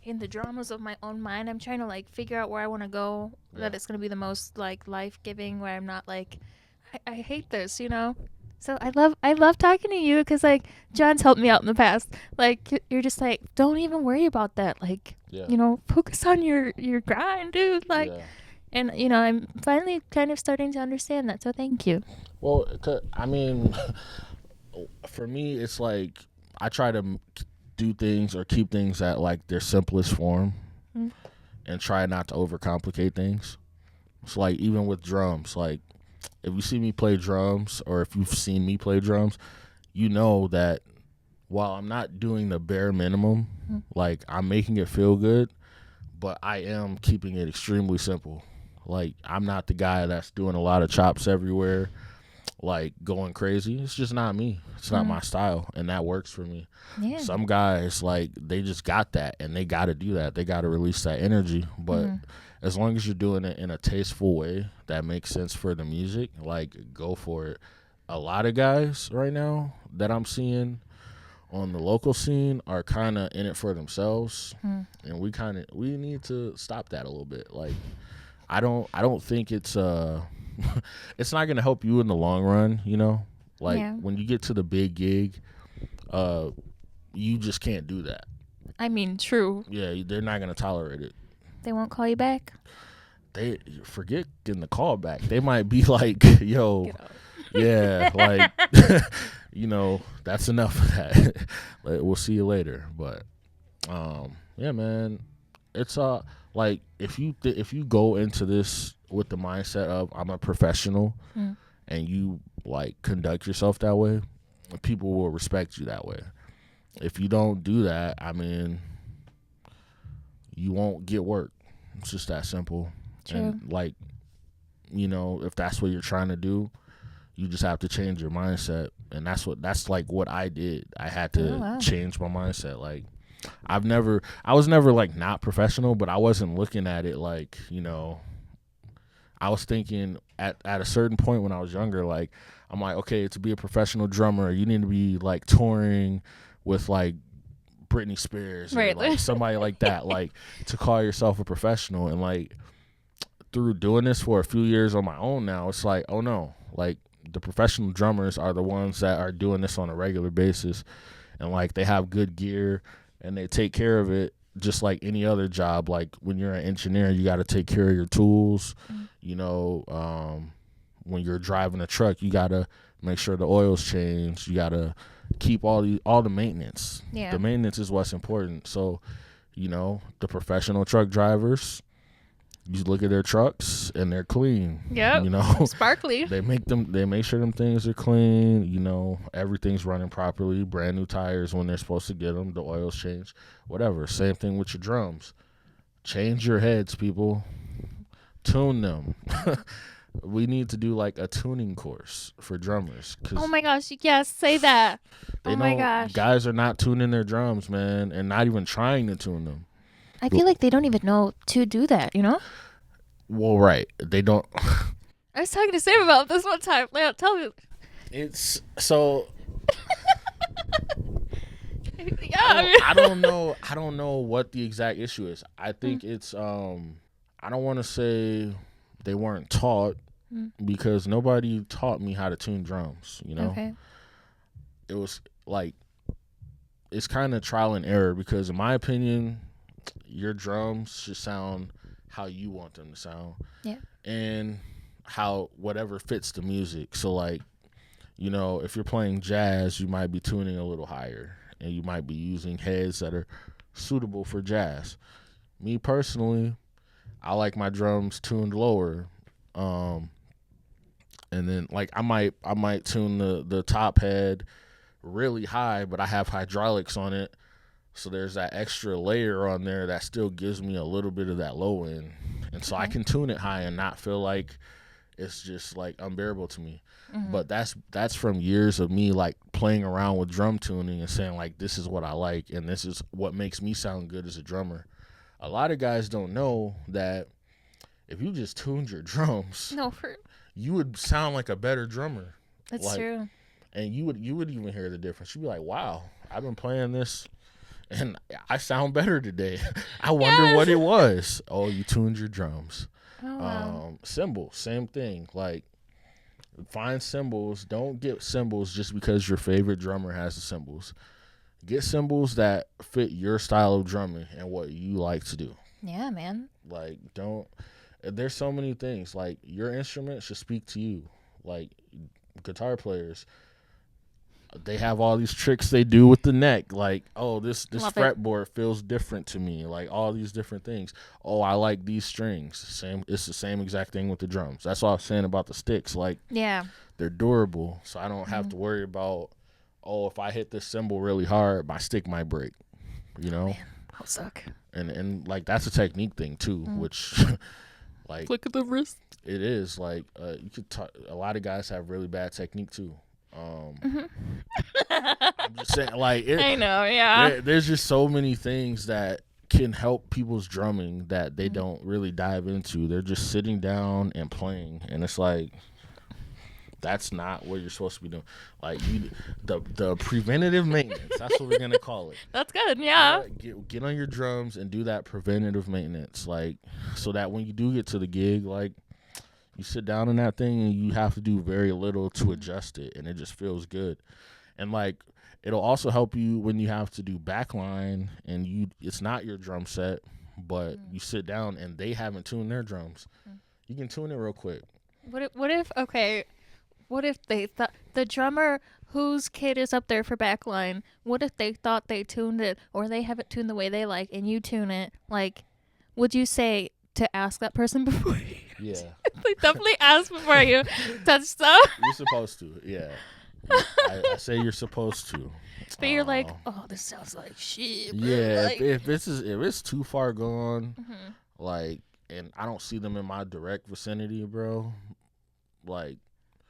the dramas of my own mind. I'm trying to like figure out where I want to go, that it's going to be the most like life-giving, where I'm not like I hate this, you know. So I love talking to you, because like John's helped me out in the past. Like you're just like, don't even worry about that, like you know, focus on your grind, dude. Like and you know, I'm finally kind of starting to understand that, so thank you. Well, I mean, for me, it's like I try to do things or keep things at like their simplest form, and try not to overcomplicate things. So like even with drums, like if you see me play drums or if you've seen me play drums, you know that while I'm not doing the bare minimum, like I'm making it feel good, but I am keeping it extremely simple. Like I'm not the guy that's doing a lot of chops everywhere, like going crazy. It's just not me. It's not my style, and that works for me. Yeah. Some guys, like, they just got that, and they got to do that. They got to release that energy. But as long as you're doing it in a tasteful way that makes sense for the music, like, go for it. A lot of guys right now that I'm seeing on the local scene are kind of in it for themselves, and we need to stop that a little bit. Like, I don't think it's it's not gonna help you in the long run, you know. Like when you get to the big gig, you just can't do that. I mean, true. Yeah, they're not gonna tolerate it. They won't call you back. They forget getting the call back. They might be like, "Yo, yeah, like That's enough of that. We'll see you later. But yeah, man, it's like if you go into this with the mindset of I'm a professional, and you like conduct yourself that way, people will respect you that way. If you don't do that, I mean, you won't get work. It's just that simple. True. And like, if that's what you're trying to do, you just have to change your mindset. And that's like what I did. I had to change my mindset. Like, I was never like not professional, but I wasn't looking at it like, I was thinking at a certain point when I was younger, like, I'm like, okay, to be a professional drummer, you need to be like touring with like Britney Spears or like somebody like that, like to call yourself a professional. And like through doing this for a few years on my own now, it's like, oh no, like the professional drummers are the ones that are doing this on a regular basis, and like they have good gear and they take care of it just like any other job. Like when you're an engineer, you got to take care of your tools. When you're driving a truck, you got to make sure the oil's changed. You got to keep all the maintenance. Yeah. The maintenance is what's important. So, the professional truck drivers, you look at their trucks and they're clean. Yep. Sparkly. They make sure them things are clean. Everything's running properly. Brand new tires when they're supposed to get them. The oil's changed. Whatever. Same thing with your drums. Change your heads, people. Tune them. We need to do like a tuning course for drummers. Oh my gosh, yes, say that. Oh my gosh. Guys are not tuning their drums, man, and not even trying to tune them. I feel like they don't even know to do that, Well, right. They don't. I was talking to Sam about this one time. Leon, tell me. It's so. Yeah. I don't know. I don't know what the exact issue is. I think it's I don't want to say they weren't taught, because nobody taught me how to tune drums, Okay. It was like, it's kind of trial and error, because in my opinion, your drums should sound how you want them to sound. Yeah. And how whatever fits the music. So like, if you're playing jazz, you might be tuning a little higher, and you might be using heads that are suitable for jazz. Me personally, I like my drums tuned lower. And then like I might tune the top head really high, but I have hydraulics on it, so there's that extra layer on there that still gives me a little bit of that low end, and so I can tune it high and not feel like it's just like unbearable to me. But that's from years of me like playing around with drum tuning and saying like, this is what I like and this is what makes me sound good as a drummer. A lot of guys don't know that if you just tuned your drums, you would sound like a better drummer. That's true. And you would even hear the difference. You'd be like, wow, I've been playing this and I sound better today. I wonder what it was. Oh, you tuned your drums. Oh, wow. Cymbals, same thing. Like, find cymbals. Don't get cymbals just because your favorite drummer has the cymbals. Get cymbals that fit your style of drumming and what you like to do. Yeah, man. Like, there's so many things. Like, your instrument should speak to you. Like, guitar players, they have all these tricks they do with the neck. Like, oh, this fretboard feels different to me. Like, all these different things. Oh, I like these strings. It's the same exact thing with the drums. That's what I was saying about the sticks. Like, yeah, they're durable, so I don't have to worry about, oh, if I hit this cymbal really hard, my stick might break. Man, I'll suck. And like, that's a technique thing too, which like, look at the wrist. It is like, you could a lot of guys have really bad technique too. I'm just saying, like, I know, yeah. There's just so many things that can help people's drumming that they don't really dive into. They're just sitting down and playing, and it's like, that's not what you're supposed to be doing. Like, the preventative maintenance. That's what we're gonna call it. That's good, yeah. Get on your drums and do that preventative maintenance, like, so that when you do get to the gig, like, you sit down in that thing and you have to do very little to adjust it, and it just feels good. And like, it'll also help you when you have to do backline and it's not your drum set, but you sit down and they haven't tuned their drums. You can tune it real quick. What if okay, what if they thought the drummer whose kid is up there for backline, what if they thought they tuned it or they have it tuned the way they like and you tune it? Like, would you say to ask that person before you? Yeah. Like, definitely ask before you touch stuff. You're supposed to, yeah. I say you're supposed to. But you're like, oh, this sounds like shit. Bro. Yeah, Like, if it's too far gone, mhm. like, and I don't see them in my direct vicinity, bro, like,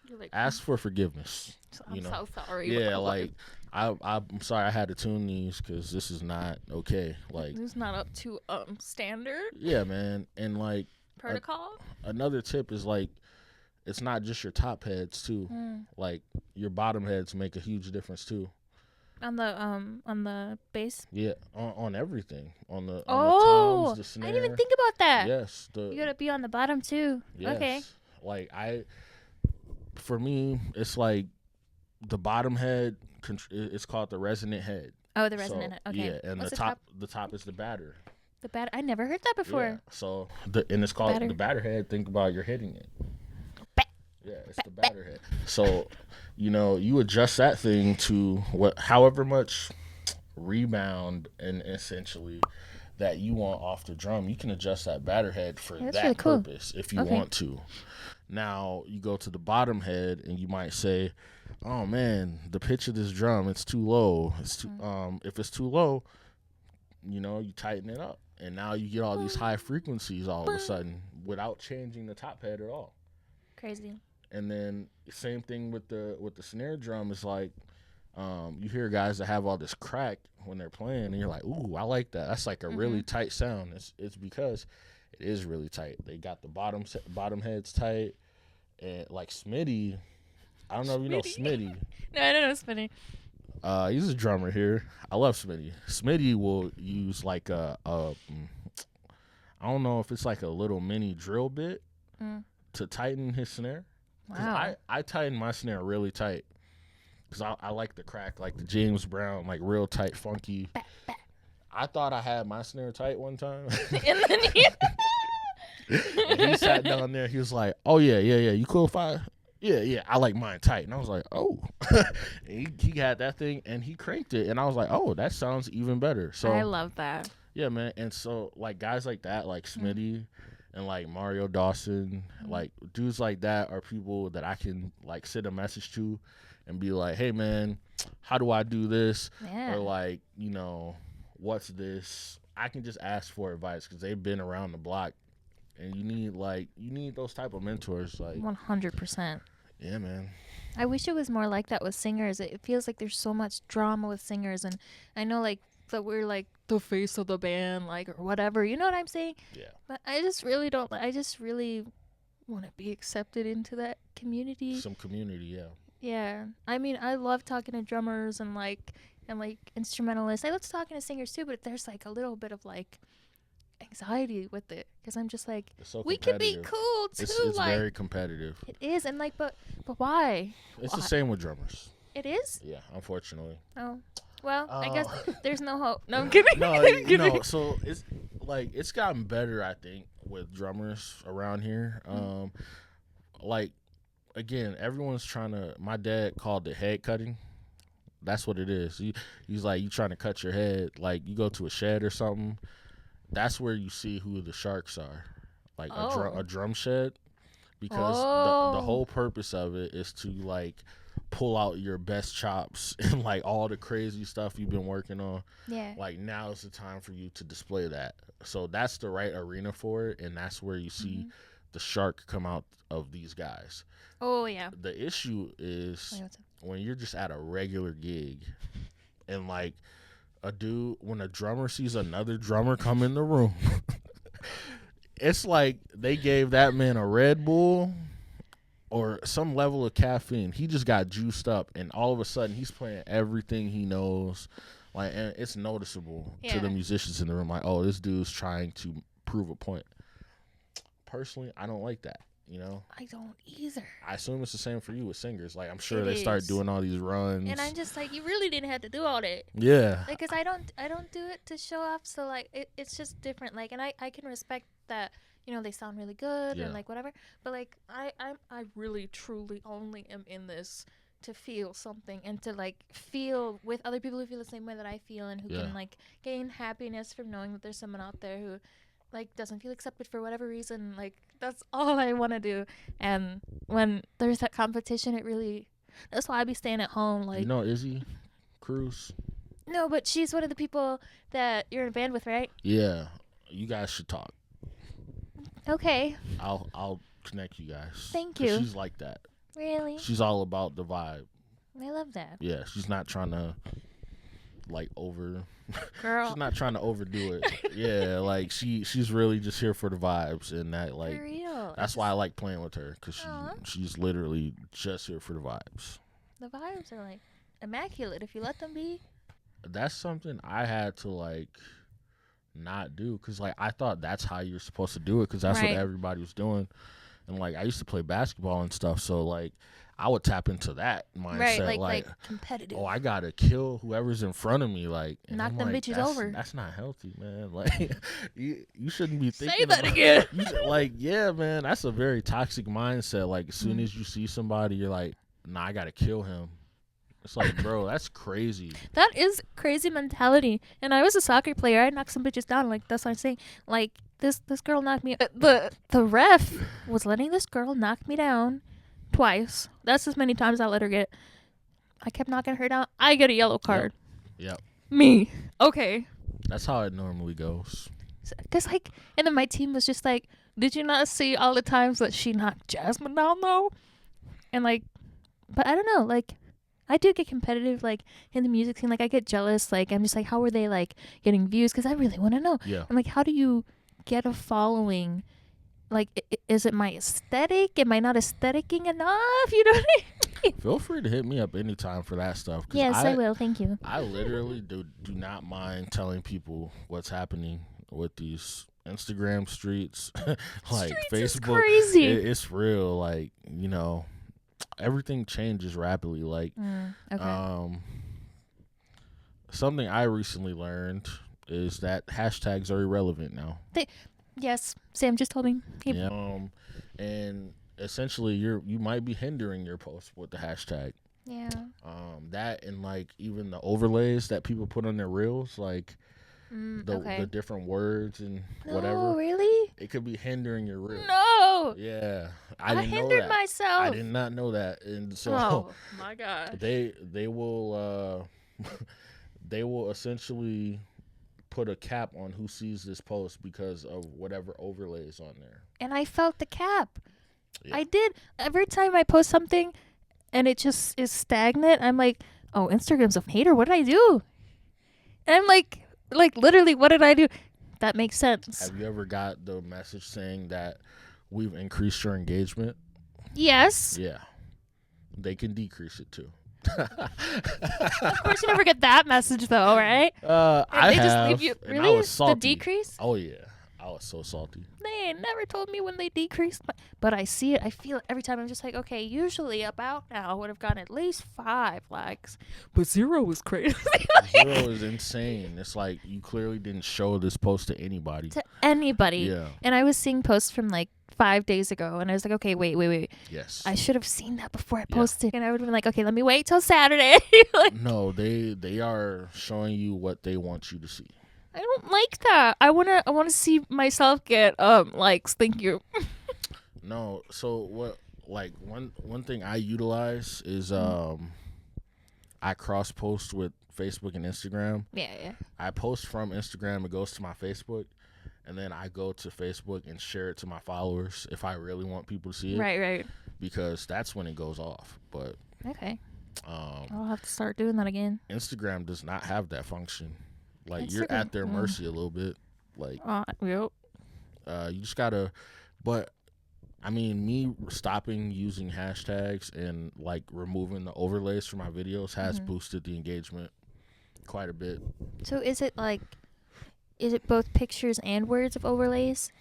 You're like, ask for forgiveness. I'm so sorry. Yeah, but, like, I'm sorry I had to tune these because this is not okay. Like, this is not up to standard yeah, man, and like protocol. another tip is like, it's not just your top heads too. Like, your bottom heads make a huge difference too. On the bass. Yeah, on everything, on the Oh, toms, the snare. I didn't even think about that. Yes, You gotta be on the bottom too. yes. Okay. Like, for me, it's like the bottom head. It's called the resonant head. Oh, the resonant. So, Okay. Yeah, and What's the top is the batter. The batter. I never heard that before. Yeah. So and it's called batter. the batter head. Think about you're hitting it. Yeah, it's the batter head. So, you adjust that thing to however much rebound and essentially that you want off the drum. You can adjust that batter head for That's that really cool. purpose if you Okay. want to. Now you go to the bottom head and you might say, "Oh man, the pitch of this drum, it's too low. It's too if it's too low, you tighten it up, and now you get all these high frequencies all of a sudden without changing the top head at all." Crazy. And then same thing with the snare drum is like, you hear guys that have all this crack when they're playing, and you're like, "Ooh, I like that. That's like a really tight sound." It's because it is really tight. They got the bottom heads tight, and like Smitty. I don't know if you know Smitty. No, I don't know. It's funny. He's a drummer here. I love Smitty. Smitty will use like I don't know if it's like a little mini drill bit to tighten his snare. Wow. I tighten my snare really tight because I like the crack, like the James Brown, like real tight, funky. I thought I had my snare tight one time. And then And he sat down there. He was like, "Oh yeah. You cool if I? Yeah. I like mine tight." And I was like, "Oh." And he had that thing and he cranked it, and I was like, "Oh, that sounds even better." So I love that. yeah, man. And so like guys like that, like Smitty and like Mario Dawson, like dudes like that are people that I can like send a message to and be like, "Hey man, how do I do this?" Yeah. Or like, what's this? I can just ask for advice because they've been around the block, and you need those type of mentors. Like, 100%. yeah, man. I wish it was more like that with singers. It feels like there's so much drama with singers, and I know like that we're like the face of the band, like, or whatever. You know what I'm saying? Yeah. But I just really don't. I just really want to be accepted into that community. Some community, yeah. Yeah. I mean, I love talking to drummers and instrumentalists. I love talking to singers too, but there's like a little bit of like anxiety with it because I'm just like, It's so we could be competitive. cool too. It's like, very competitive. it is, and like, but why? It's the same with drummers. It is. Yeah, unfortunately. Oh, well, I guess Oh. there's no hope. No, I'm kidding. No, I'm kidding. so it's gotten better, I think, with drummers around here. Like, again, everyone's trying to. My dad called it head cutting. That's what it is. He's like, you trying to cut your head. Like, you go to a shed or something. That's where you see who the sharks are. Like a drum shed, because the whole purpose of it is to like pull out your best chops and like all the crazy stuff you've been working on. Yeah. Like, now is the time for you to display that. So that's the right arena for it, and that's where you see the shark come out of these guys. Oh yeah. The issue is Wait, what's up? when you're just at a regular gig and like when a drummer sees another drummer come in the room, it's like they gave that man a Red Bull or some level of caffeine. He just got juiced up, and all of a sudden he's playing everything he knows. Like, and it's noticeable to the musicians in the room. Like, oh, this dude's trying to prove a point. Personally, I don't like that. I don't either. I assume it's the same for you with singers. Like, I'm sure It they start is. doing all these runs. And I'm just like, you really didn't have to do all that. Yeah. Like, cause I don't do it to show off. So like, it's just different. Like, and I can respect that. they sound really good Yeah. and like whatever. But like I really truly only am in this to feel something and to like feel with other people who feel the same way that I feel and who Yeah. can like gain happiness from knowing that there's someone out there who like doesn't feel accepted for whatever reason. Like that's all I want to do. And when there's that competition, it really, that's why I be staying at home. Like, You know Izzy Cruz? no, but she's one of the people that you're in a band with, right? Yeah. You guys should talk. Okay. I'll connect you guys. Thank 'Cause you. She's like that. Really? She's all about the vibe. I love that. Yeah, she's not trying to like over. Girl. She's not trying to overdo it. Yeah, like she's really just here for the vibes, and that For like real. that's why I like playing with her, because Aw. she's literally just here for the vibes. The vibes are like immaculate if you let them be. That's something I had to like not do, because like I thought that's how you're supposed to do it, because that's Right. what everybody was doing. And like I used to play basketball and stuff, so like I would tap into that mindset, Right, like competitive. oh, I gotta kill whoever's in front of me, like, and Knock I'm them like, bitches that's, over. That's not healthy, man. Like you shouldn't be thinking Say that about, again. like, yeah, man, that's a very toxic mindset. Like as soon Mhm. as you see somebody, you're like, nah, I gotta kill him. It's like, bro, that's crazy. That is crazy mentality. And I was a soccer player. I knocked some bitches down. Like that's what I'm saying. Like this girl knocked me. The ref was letting this girl knock me down twice. That's as many times I let her get. I kept knocking her down. I get a yellow card. Yep. Me. Okay. That's how it normally goes. Cause like, and then my team was just like, did you not see all the times that she knocked Jasmine down though? And like, but I don't know. Like, I do get competitive, like in the music scene. Like, I get jealous. Like, I'm just like, how are they like getting views? Because I really want to know. Yeah. I'm like, how do you get a following? Like, is it my aesthetic? Am I not aestheticing enough? You know what I mean? Feel free to hit me up anytime for that stuff. 'Cause Yes, I will. Thank you. I literally do not mind telling people what's happening with these Instagram streets, like Streets is Facebook. crazy. It's real. Like, everything changes rapidly. Like, Okay. something I recently learned is that hashtags are irrelevant now. Yes, Sam just told me. Yeah. And essentially, you might be hindering your post with the hashtag. Yeah. That and like even the overlays that people put on their reels, like Okay. the different words and whatever. No, really? It could be hindering your reel. No. Yeah, I didn't know hindered that. myself. I did not know that, and so Oh my god. they will they will essentially put a cap on who sees this post because of whatever overlays on there. And I felt the cap. Yeah. I did. Every time I post something and it just is stagnant, I'm like, oh, Instagram's a hater. What did I do? And I'm like literally, what did I do? That makes sense. Have you ever got the message saying that we've increased your engagement? Yes. Yeah. They can decrease it too. Of course, you never get that message though, right? I they have. just leave you. And I Really? was salty. The decrease? Oh yeah, I was so salty. They never told me when they decreased. But I see it. I feel it every time. I'm just like, okay, usually about now I would have gotten at least 5 likes. But 0 was crazy. 0 is insane. It's like you clearly didn't show this post to anybody. To anybody. Yeah. And I was seeing posts from like 5 days ago. And I was like, okay, wait. Yes. I should have seen that before I Yeah. posted. And I would have been like, okay, let me wait till Saturday. Like, No, they are showing you what they want you to see. I don't like that. I wanna see myself get likes. Thank you. No, so what? Like one thing I utilize is I cross post with Facebook and Instagram. Yeah. I post from Instagram, it goes to my Facebook, and then I go to Facebook and share it to my followers if I really want people to see it. Right. Because that's when it goes off. But Okay. I'll have to start doing that again. Instagram does not have that function. Like you're at their mercy a little bit. Like Yep. you just gotta. But I mean, me stopping using hashtags and like removing the overlays for my videos has boosted the engagement quite a bit. So is it both pictures and words of overlays?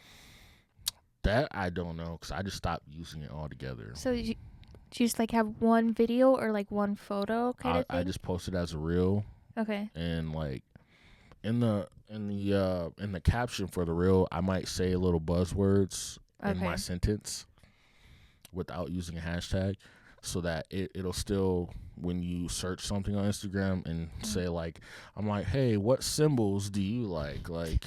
That I don't know, because I just stopped using it altogether. So do you just like have one video or like one photo kind of thing? I just post it as a reel, Okay. and like in the caption for the reel, I might say little buzzwords in my sentence without using a hashtag, so that it'll still, when you search something on Instagram and say like, I'm like, hey, what cymbals do you like? Like,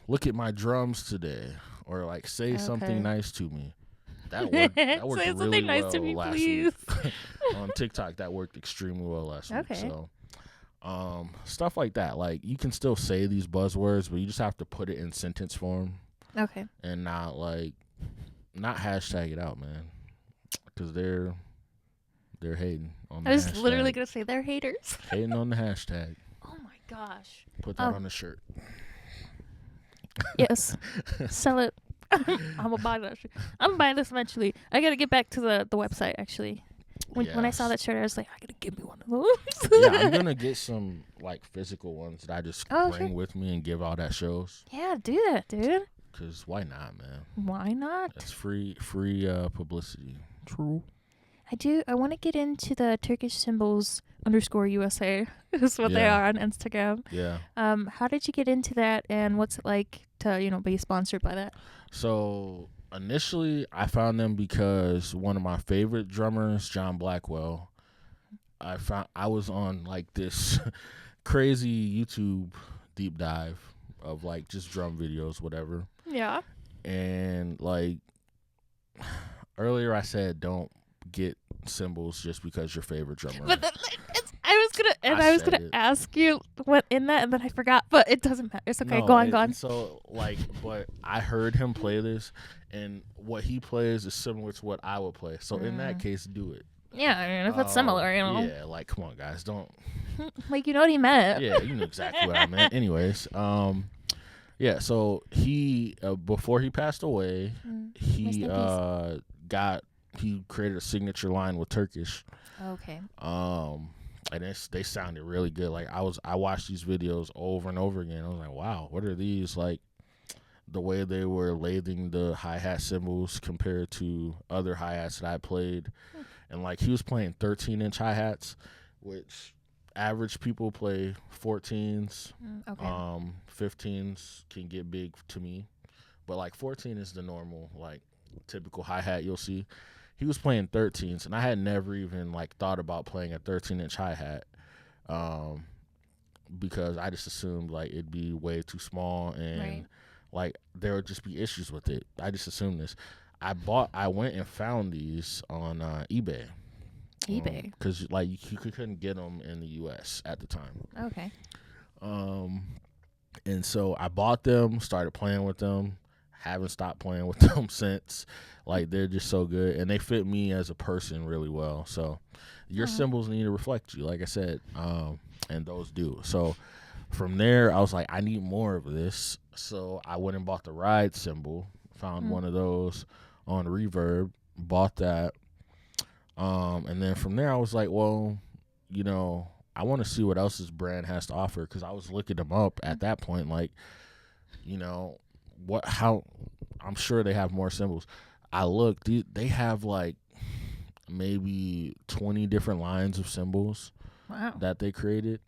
look at my drums today, or like say something nice to me. That worked Say really something nice well to me, last please. week on TikTok. That worked extremely well last week. Okay. So, stuff like that. Like, you can still say these buzzwords, but you just have to put it in sentence form. Okay. And not hashtag it out, man, because they're hating on the I was hashtag. literally gonna say they're haters. Hating on the hashtag. Oh my gosh. Put that on the shirt. Yes. Sell it. I'm gonna buy that shit. I'm gonna buy this eventually. I gotta get back to the website actually. When I saw that shirt, I was like, I gotta give me one of those. Yeah, I'm gonna get some like physical ones that I just bring with me and give out at shows. Yeah, do that, dude. Cause why not, man? Why not? It's free publicity. True. I want to get into the Turkish Cymbals _USA is what they are on Instagram. Yeah. How did you get into that, and what's it like to be sponsored by that? So initially, I found them because one of my favorite drummers, John Blackwell, I was on like this crazy YouTube deep dive of like just drum videos, whatever. Yeah. And like earlier, I said don't get cymbals just because your favorite drummer. But I was gonna ask you what in that, and then I forgot. But it doesn't matter. It's okay. No, go on. So like, but I heard him play this, and what he plays is similar to what I would play. So in that case, do it. Yeah, I mean, if it's similar, Yeah, like, come on, guys, don't. Like, you know what he meant. Yeah, you know exactly what I meant. Anyways, yeah. So he before he passed away, he created a signature line with Turkish. Okay. And they sounded really good. Like, I watched these videos over and over again. I was like, wow, what are these? Like, the way they were lathing the hi-hat cymbals compared to other hi-hats that I played. And like, he was playing 13-inch hi-hats, which average people play 14s. Okay. 15s can get big to me, but like 14 is the normal, like, typical hi-hat you'll see. He was playing 13s, and I had never even like thought about playing a 13-inch hi-hat, because I just assumed like it'd be way too small, and like there would just be issues with it. I just assumed this. I went and found these on eBay. Because like you couldn't get them in the U.S. at the time. Okay. And so I bought them, started playing with them, haven't stopped playing with them since. Like, they're just so good, and they fit me as a person really well. So your cymbals need to reflect you, like I said, and those do. So from there, I was like, I need more of this. So I went and bought the ride cymbal, found one of those on Reverb, bought that. And then from there, I was like, well, I want to see what else this brand has to offer, because I was looking them up at that point, like, how I'm sure they have more cymbals. I looked, they have like maybe 20 different lines of cymbals that they created,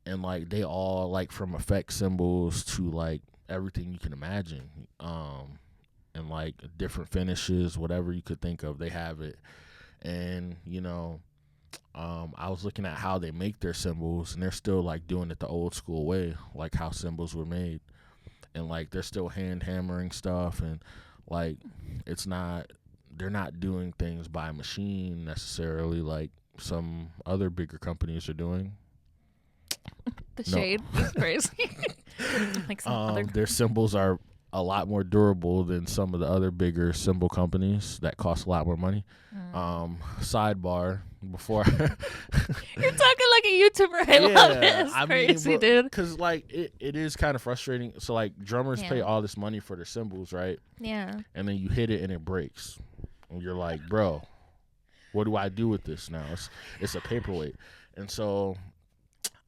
and like they all, like, from effect cymbals to like everything you can imagine, and like different finishes, whatever you could think of, they have it. And I was looking at how they make their cymbals, and they're still like doing it the old school way, like how cymbals were made, and like they're still hand hammering stuff, and like they're not doing things by machine necessarily like some other bigger companies are doing. The shade is crazy. Like their cymbals are a lot more durable than some of the other bigger cymbal companies that cost a lot more money. Sidebar before you're talking like a YouTuber. I love it. It's crazy, dude. Because like it is kind of frustrating. So like drummers pay all this money for their cymbals, right? Yeah. And then you hit it and it breaks, and you're like, bro, what do I do with this now? It's a paperweight. And so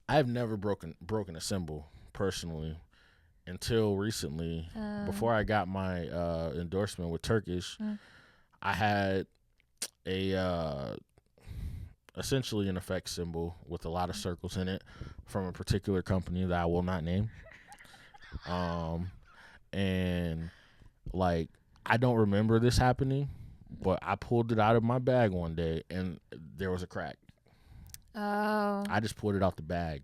I've never broken a cymbal personally until recently. Before I got my endorsement with Turkish, I had essentially an effects cymbal with a lot of circles in it from a particular company that I will not name. And like I don't remember this happening, but I pulled it out of my bag one day and there was a crack. Oh. I just pulled it out the bag.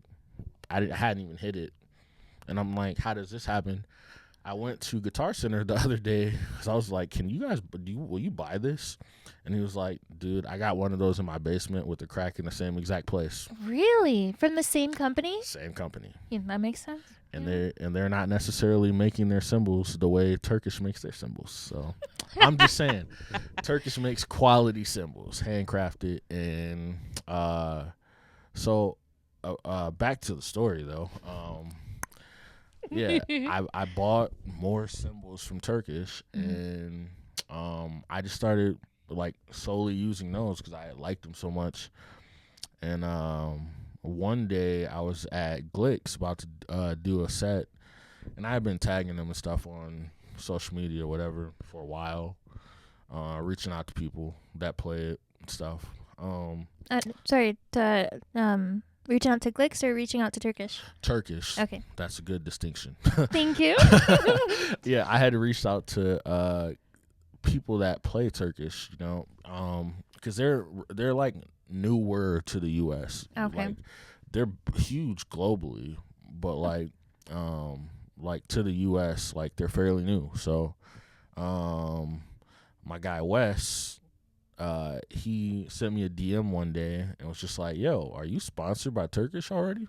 I hadn't even hit it. And I'm like, how does this happen? I went to Guitar Center the other day because I was like, can you guys, will you buy this? And he was like, dude, I got one of those in my basement with the crack in the same exact place. Really? From the same company? Same company. Yeah, that makes sense. And they're not necessarily making their cymbals the way Turkish makes their cymbals. So I'm just saying, Turkish makes quality cymbals, handcrafted. And so back to the story though. Yeah, I bought more cymbals from Turkish, and I just started like solely using those because I liked them so much. And one day I was at Glick's about to do a set, and I had been tagging them and stuff on social media or whatever for a while, reaching out to people that play it and stuff. Reaching out to Glick's or reaching out to Turkish? Turkish. Okay. That's a good distinction. Thank you. Yeah, I had to reach out to people that play Turkish, you know, because they're like newer to the U.S. Okay. Like, they're huge globally, but like to the U.S., like they're fairly new. So, my guy Wes, he sent me a DM one day and was just like, yo, are you sponsored by Turkish already? And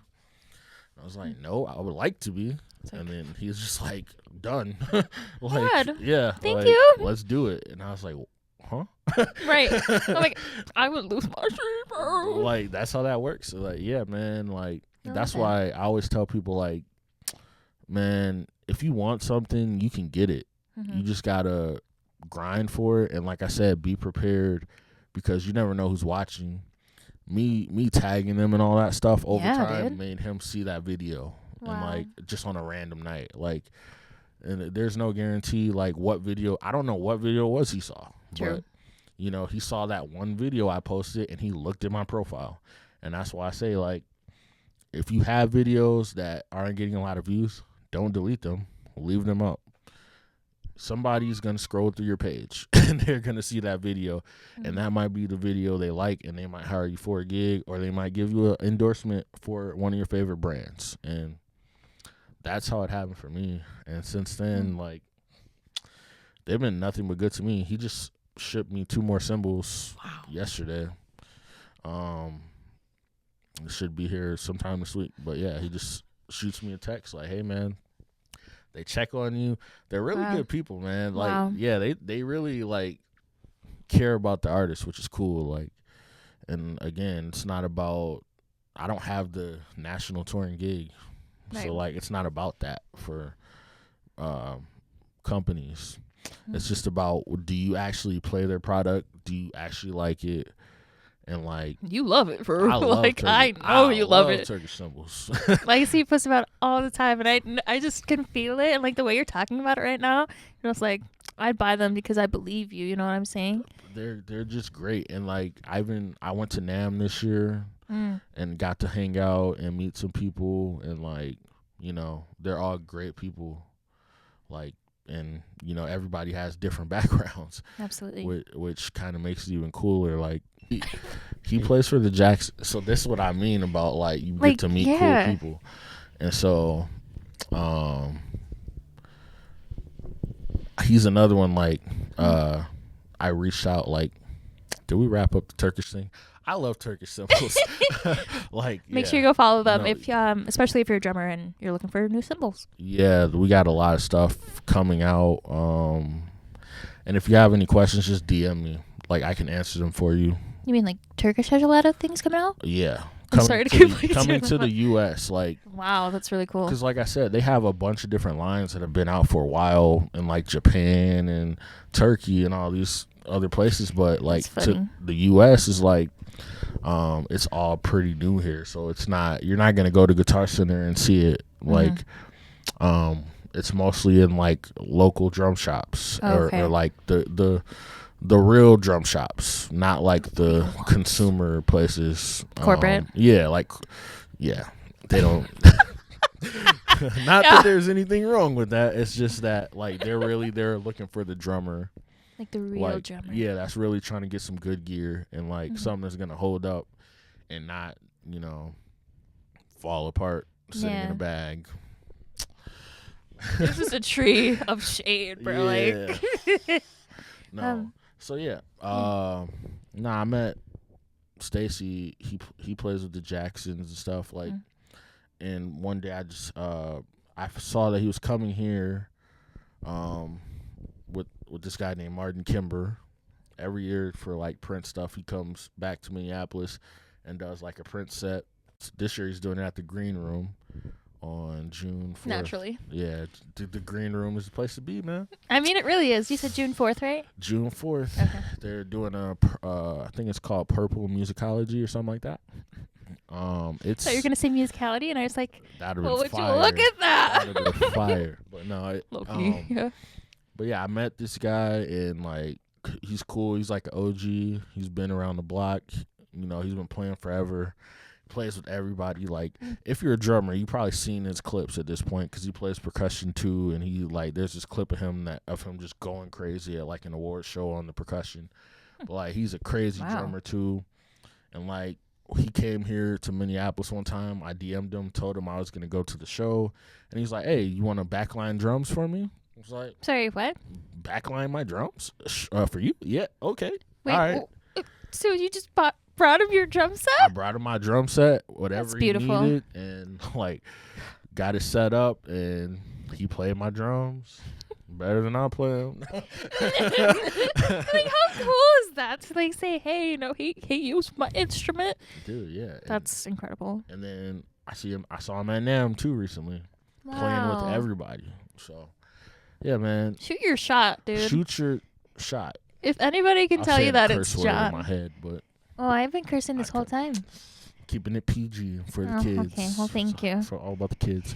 I was like, no, I would like to be. And then he was just like, done. Like, God. yeah. Thank like, you. Let's do it. And I was like, huh? Right. I'm like, I would lose my shit, bro. Like, that's how that works. So, like, yeah, man. Like, that's that. why I always tell people, like, man, if you want something, you can get it. Mm-hmm. You just got to grind for it. And like I said, be prepared because you never know who's watching. Me tagging them and all that stuff over time made him see that video. Wow. And like just on a random night, like, and there's no guarantee like what video. I don't know what video it was he saw. True. But you know, he saw that one video I posted and he looked at my profile. And that's why I say, like, if you have videos that aren't getting a lot of views, don't delete them. Leave them up. Somebody's going to scroll through your page and they're going to see that video. And that might be the video they like, and they might hire you for a gig, or they might give you an endorsement for one of your favorite brands. And that's how it happened for me. And since then, like, they've been nothing but good to me. He just shipped me 2 more cymbals yesterday. It should be here sometime this week. But yeah, he just shoots me a text like, hey, man. They check on you. They're really good people, man. Like, yeah, they really like care about the artist, which is cool. Like, and again, it's not about. I don't have the national touring gig, so like, it's not about that for companies. It's just about, do you actually play their product? Do you actually like it? And like, you love it, bro. I love like, Turkish. I know you love it. Turkish cymbals. Like, I see you post about it all the time, and I just can feel it. And like the way you're talking about it right now, you're just like, I'd buy them because I believe you. You know what I'm saying? They're just great. And like, I went to NAMM this year and got to hang out and meet some people, and like, you know, they're all great people. Like, and you know, everybody has different backgrounds. Absolutely. Which kind of makes it even cooler. Like, he plays for the Jacks, so this is what I mean about like, you get to meet cool people. And so he's another one. Like, I reached out, like, did we wrap up the Turkish thing? I love Turkish cymbals. Like, make sure you go follow them, if especially if you're a drummer and you're looking for new cymbals. Yeah, we got a lot of stuff coming out. And if you have any questions, just DM me. Like, I can answer them for you. You mean like Turkish has a lot of things coming out? Yeah. I'm sorry to keep coming to the U.S. Like, wow, that's really cool. Because like I said, they have a bunch of different lines that have been out for a while in like Japan and Turkey and all these other places. But like, to the U.S. is like, it's all pretty new here. So it's not, you're not going to go to Guitar Center and see it. Like, it's mostly in like local drum shops or like the the real drum shops, not like the consumer places. Corporate. Yeah, they don't. Not that there's anything wrong with that. It's just that like they're looking for the drummer. Like the real drummer. Yeah, that's really trying to get some good gear and like something that's gonna hold up and not, fall apart sitting in a bag. This is a tree of shade, bro. Yeah. Like No. So yeah. I met Stacy. He plays with the Jacksons and stuff like. And one day I saw that he was coming here, with this guy named Martin Kimber. Every year for like Prince stuff, he comes back to Minneapolis and does like a Prince set. This year he's doing it at the Green Room on June 4th. Naturally. Yeah, the Green Room is the place to be, man. I mean, it really is. You said June 4th, right? June 4th. Okay. They're doing I think it's called Purple Musicality or something like that. It's. So you're gonna say musicality, and I was like, that'd well, been would fire. you look at that? That'd have been fire. But no, Yeah. But yeah, I met this guy and like he's cool. He's like an OG. He's been around the block. He's been playing forever. Plays with everybody. Like if you're a drummer, you probably seen his clips at this point because he plays percussion too. And he like there's this clip of him just going crazy at like an award show on the percussion. But like he's a crazy drummer too. And like he came here to Minneapolis one time. I DM'd him, told him I was gonna go to the show, and he's like, "Hey, you want to backline drums for me?" I was like, "Sorry, what? Backline my drums for you? Yeah, okay. Wait, all right." So you just brought him your drum set? I brought him my drum set, whatever That's beautiful. he needed, and like got it set up, and he played my drums better than I play them. Like, how cool is that to like say, hey, he used my instrument? Dude, yeah. That's incredible. And then I saw him at NAMM too recently, playing with everybody. So, yeah, man. Shoot your shot, dude. Shoot your shot. If anybody can tell you that it's John. In my head, but I've been cursing this whole time. Keeping it PG for the kids. Okay, well, thank you. For all about the kids.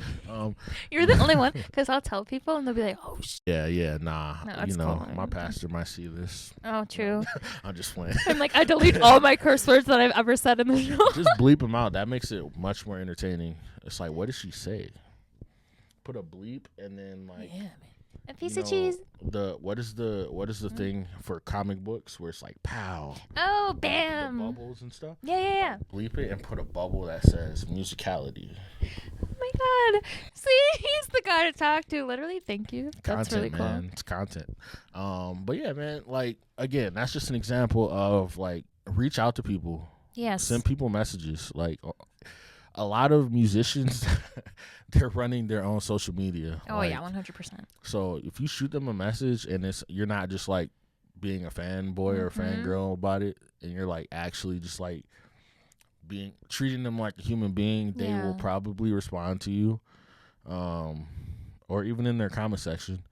You're the only one, because I'll tell people and they'll be like, "Oh, yeah, nah. No, that's cool. My pastor might see this. Oh, true. I'm just playing. I'm like, I delete all my curse words that I've ever said in the show. Just bleep them out. That makes it much more entertaining. It's like, what did she say? Put a bleep and then like. Yeah, man. A piece of cheese. What is the thing for comic books where it's like pow? Oh, bam! The bubbles and stuff. Yeah. Bleep it and put a bubble that says musicality. Oh my god! See, he's the guy to talk to. Literally, thank you. That's Content, really cool. man. It's content. But yeah, man. Like again, that's just an example of like reach out to people. Yes. Send people messages. Like a lot of musicians. They're running their own social media. Oh, yeah, 100%. So if you shoot them a message and you're not just like being a fanboy or a fangirl about it, and you're like actually just like treating them like a human being, they will probably respond to you, or even in their comment section.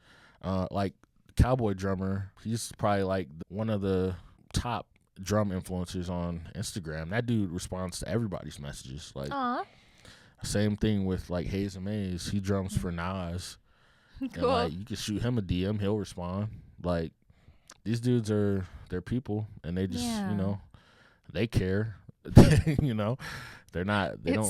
Like Cowboy Drummer, he's probably like one of the top drum influencers on Instagram. That dude responds to everybody's messages. Like. Aww. Same thing with like Hayes Amaze. He drums for Nas. Cool. And like you can shoot him a DM, he'll respond. Like these dudes they're people and they just they care. They don't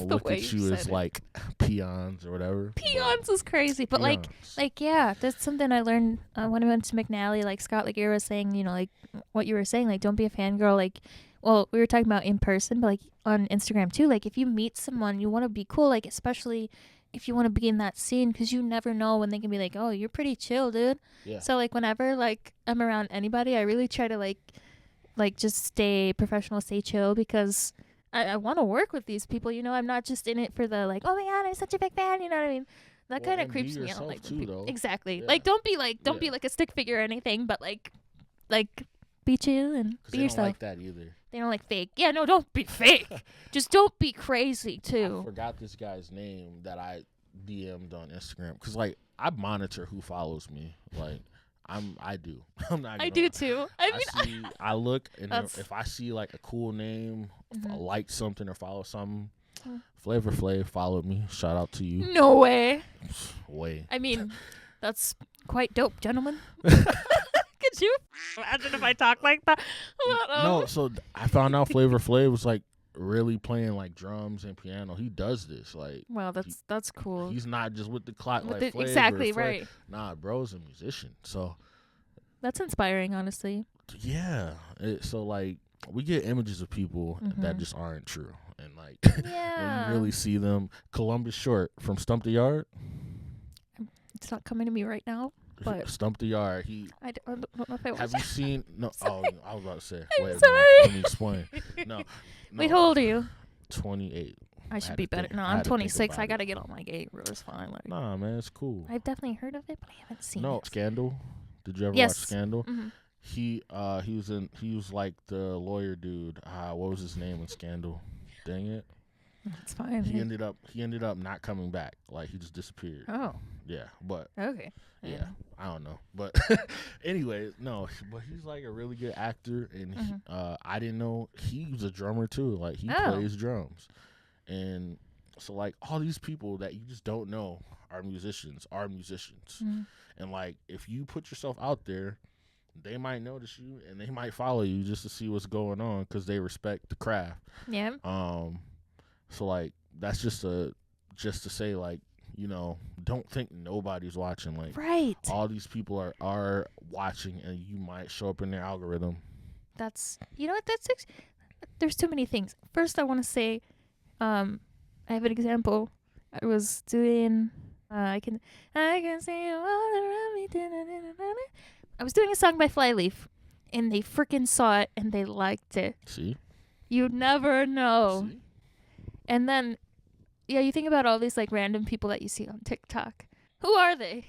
look at you as like peons or whatever. Peons is crazy. But peons. like that's something I learned when I went to McNally, like Scott, like you were saying, like what you were saying, like don't be a fangirl, like well, we were talking about in person, but like on Instagram too. Like if you meet someone, you want to be cool, like especially if you want to be in that scene, because you never know when they can be like, "Oh, you're pretty chill, dude." Yeah. So like whenever like I'm around anybody, I really try to like just stay professional, stay chill, because I want to work with these people. I'm not just in it for the like, "Oh my god, I'm such a big fan." You know what I mean? That kind of creeps me out. Like too, though. Exactly. Yeah. Like don't be like a stick figure or anything, but like be chill and be yourself. They don't like that either. They don't like fake. Yeah, no, don't be fake. Just don't be crazy, too. I forgot this guy's name that I DM'd on Instagram. Because, like, I monitor who follows me. Like, I do. I'm not gonna I do, lie. too. I look, and if I see, like, a cool name, if I like something or follow something, Flavor Flav followed me. Shout out to you. No way. Way. I mean, that's quite dope, gentlemen. Could you imagine if I talked like that? No, so I found out Flavor Flav was like really playing like drums and piano. He does this like. Well, that's cool. He's not just with the clock like Flav exactly or Flav. right. Nah, bro's a musician. So That's inspiring, honestly. yeah, so like we get images of people that just aren't true, and like when you really see them. Columbus Short from Stump the Yard. It's not coming to me right now. But Stump the Yard. I don't know if I Have you seen? No. Oh, I was about to say. I'm wait, sorry. Let me explain. No. Wait, how old are you? 28. I should had be to better. think- No, I I'm had to think 26. about I it. gotta get on my game, bro. It's fine. Like, Nah, man, it's cool. I've definitely heard of it, but I haven't seen No, it. Scandal. Did you ever Yes. watch Scandal? Mm-hmm. He was like the lawyer dude. What was his name in Scandal? Dang it. It's fine. He ended up not coming back. Like he just disappeared. Oh, Yeah, but okay. yeah, I don't know. But anyway, no, but he's like a really good actor, and I didn't know he was a drummer too. Like he plays drums, and so like all these people that you just don't know are musicians, and like if you put yourself out there, they might notice you and they might follow you just to see what's going on because they respect the craft. Yeah. So like that's just to say like, you know, don't think nobody's watching. Like Right. all these people are watching, and you might show up in their algorithm. That's what there's too many things. First, I want to say, I have an example. I was doing I can see you all around me. I was doing a song by Flyleaf, and they freaking saw it and they liked it. See? You never know. See? And then, yeah, you think about all these like random people that you see on TikTok. Who are they?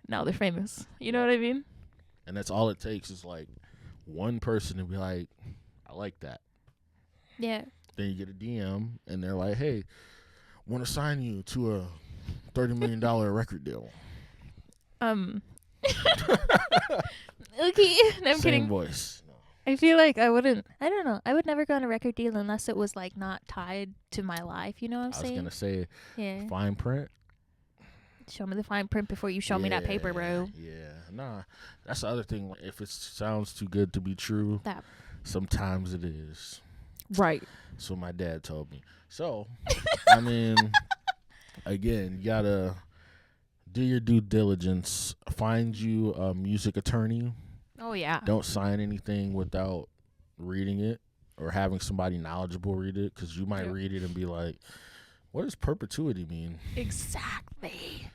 Now they're famous. You know what I mean? And that's all it takes is like one person to be like, I like that. Yeah. Then you get a DM and they're like, hey, want to sign you to a $30 million record deal. Okay. No, I'm Same kidding. voice. No. I feel like I don't know. I would never go on a record deal unless it was like not tied to my life. You know what I'm I was saying? going to say Yeah. fine print. Show me the fine print before you show me that paper, bro. Yeah. Nah. That's the other thing. If it sounds too good to be true, That. sometimes it is. Right. So my dad told me. So, I mean, again, you got to do your due diligence. Find you a music attorney. Oh, yeah. Don't sign anything without reading it or having somebody knowledgeable read it, because you might read it and be like, what does perpetuity mean? Exactly.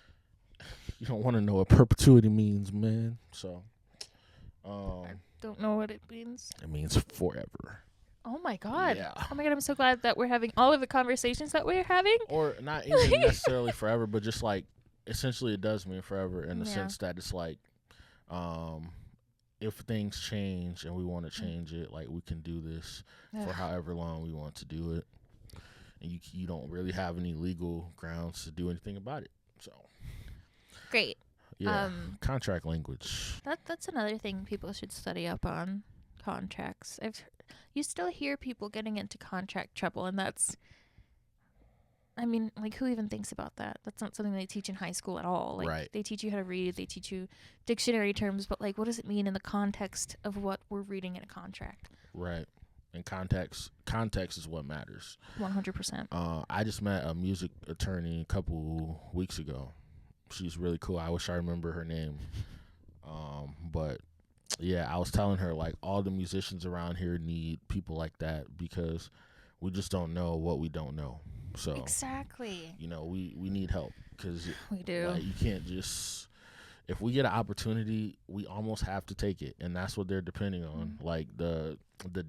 You don't want to know what perpetuity means, man. So, I don't know what it means. it means forever. Oh, my God. Yeah. Oh, my God. I'm so glad that we're having all of the conversations that we're having. Or not even necessarily forever, but just like, essentially it does mean forever in the Yeah. sense that it's like, if things change and we want to change it, like we can do this for however long we want to do it, and you don't really have any legal grounds to do anything about it. So Great. yeah, contract language. That's another thing people should study up on, contracts. You still hear people getting into contract trouble, and that's, I mean, like, who even thinks about that? That's not something they teach in high school at all. Like, Right. They teach you how to read, they teach you dictionary terms, but, like, what does it mean in the context of what we're reading in a contract? Right. And context is what matters. 100%. I just met a music attorney a couple weeks ago. She's really cool. I wish I remember her name. But yeah, I was telling her like all the musicians around here need people like that, because we just don't know what we don't know. So Exactly. you know, we need help, because We do. like, you can't just, if we get an opportunity, we almost have to take it, and that's what they're depending on. Like the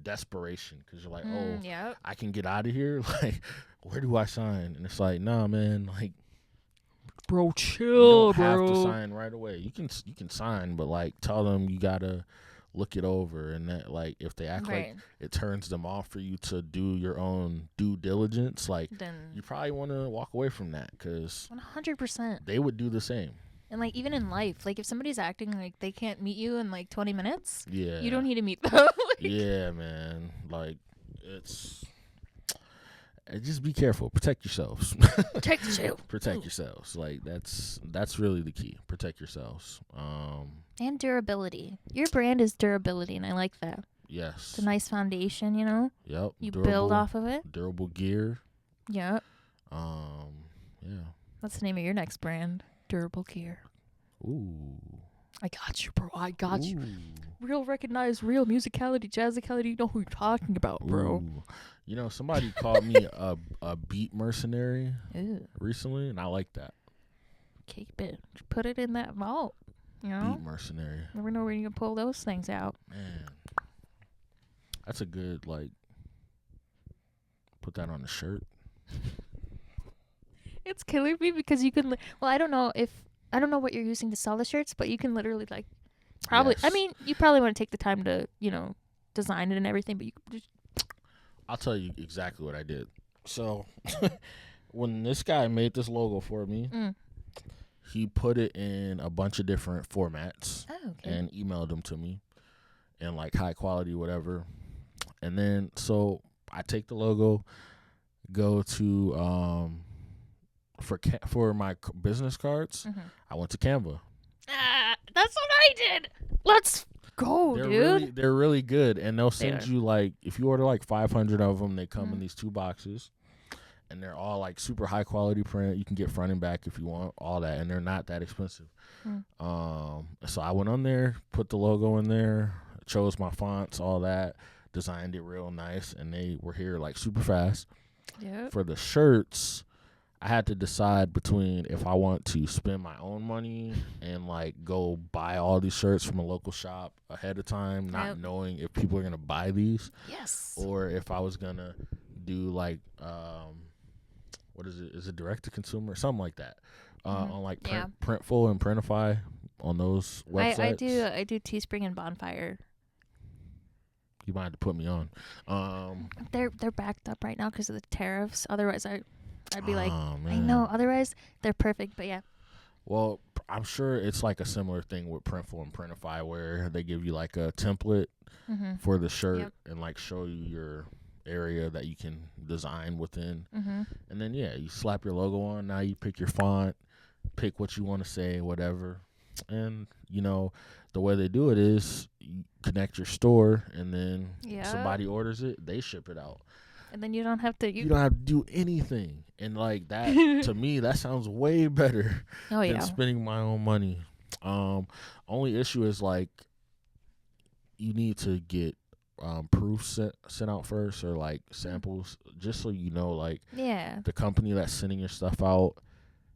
desperation, because you're like, oh, Yep. I can get out of here. Like, where do I sign? And it's like, nah, man. Like, Bro, you chill, don't have to sign right away. You can sign, but like, tell them you gotta look it over, and that like if they act like it turns them off for you to do your own due diligence, like Then you probably want to walk away from that, because 100%. they would do the same. And like even in life, like if somebody's acting like they can't meet you in like 20 minutes, Yeah, you don't need to meet them. Like, yeah, man. Like, it's just be careful. Protect yourselves. Protect yourself. Protect yourselves. Like that's really the key. Protect yourselves. And durability. Your brand is durability, and I like that. Yes. It's a nice foundation, you know? Yep. You build off of it. Durable gear. Yep. Yeah. What's the name of your next brand? Durable gear. Ooh. I got you, bro. I got you. Ooh. Real recognized, real musicality, Jazicality. You know who you're talking about, bro. Ooh. You know, somebody called me a beat mercenary Ew. recently, and I like that. Keep it. Put it in that vault. You know? Beat mercenary. Never know where you can pull those things out. Man. That's a good, like, put that on a shirt. It's killing me because you can. Well, I don't know what you're using to sell the shirts, but you can literally like, probably. Yes. I mean, you probably want to take the time to design it and everything, but you just. I'll tell you exactly what I did. So, when this guy made this logo for me, he put it in a bunch of different formats and emailed them to me in like high quality, whatever. And then, so I take the logo, go to for my business cards. I went to Canva. That's what I did. Let's go, dude. They're really good, and they'll send you like, if you order like 500 of them, they come in these 2 boxes, and they're all like super high quality print. You can get front and back if you want, all that, and they're not that expensive. So I went on there, put the logo in there, chose my fonts, all that, designed it real nice, and they were here like super fast. Yep. For the shirts, I had to decide between if I want to spend my own money and like go buy all these shirts from a local shop ahead of time, not knowing if people are going to buy these. Yes. Or if I was going to do like, what is it? Is it direct to consumer? Something like that. On like Printful and Printify on those websites. I do Teespring and Bonfire. You might have to put me on. They're backed up right now because of the tariffs. Otherwise, I'd be like, man. I know. Otherwise, they're perfect. But yeah. Well, I'm sure it's like a similar thing with Printful and Printify where they give you like a template for the shirt and like show you your area that you can design within. And then, you slap your logo on. Now you pick your font, pick what you want to say, whatever. And, the way they do it is you connect your store, and then somebody orders it, they ship it out. And then you don't have to. You don't have to do anything. And like that, to me, that sounds way better than spending my own money. Only issue is like you need to get proofs sent out first, or like samples, just so you know, like the company that's sending your stuff out,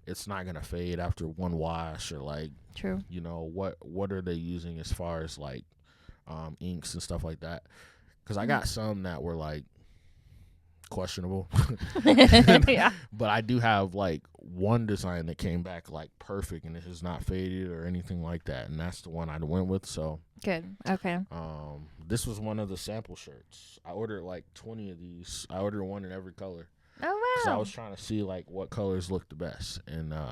it's not gonna fade after one wash, or like what are they using as far as like inks and stuff like that. Because I got some that were like questionable. But I do have like one design that came back like perfect, and it has not faded or anything like that, and that's the one I went with. So good. Okay. This was one of the sample shirts. I ordered like 20 of these. I ordered one in every color. Oh wow. So I was trying to see like what colors look the best, and the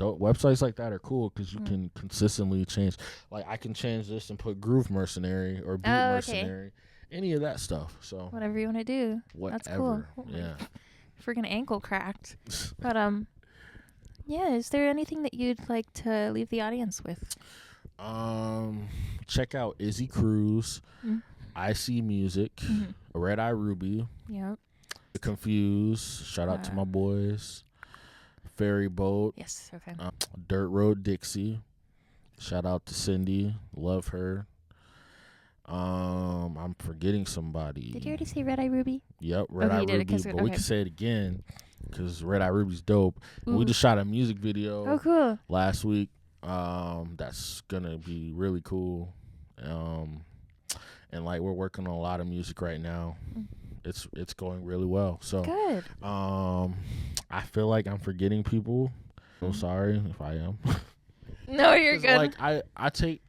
websites like that are cool because you can consistently change. Like I can change this and put Groove Mercenary or Beat Mercenary, any of that stuff. So whatever you want to do. Whatever. That's cool. Yeah. Freaking ankle cracked. But is there anything that you'd like to leave the audience with? Check out Izzy Cruz, I See Music, Red Eye Ruby. Yep. Confused. Shout out to my boys. Ferry Boat. Yes, okay. Dirt Road Dixie. Shout out to Cindy. Love her. I'm forgetting somebody. Did you already say Red Eye Ruby? Yep, Red Eye Ruby. But we can say it again because Red Eye Ruby's dope. We just shot a music video. Oh, cool. Last week. That's gonna be really cool. And like we're working on a lot of music right now. It's going really well. So good. I feel like I'm forgetting people. So sorry if I am. No, you're good. Like I take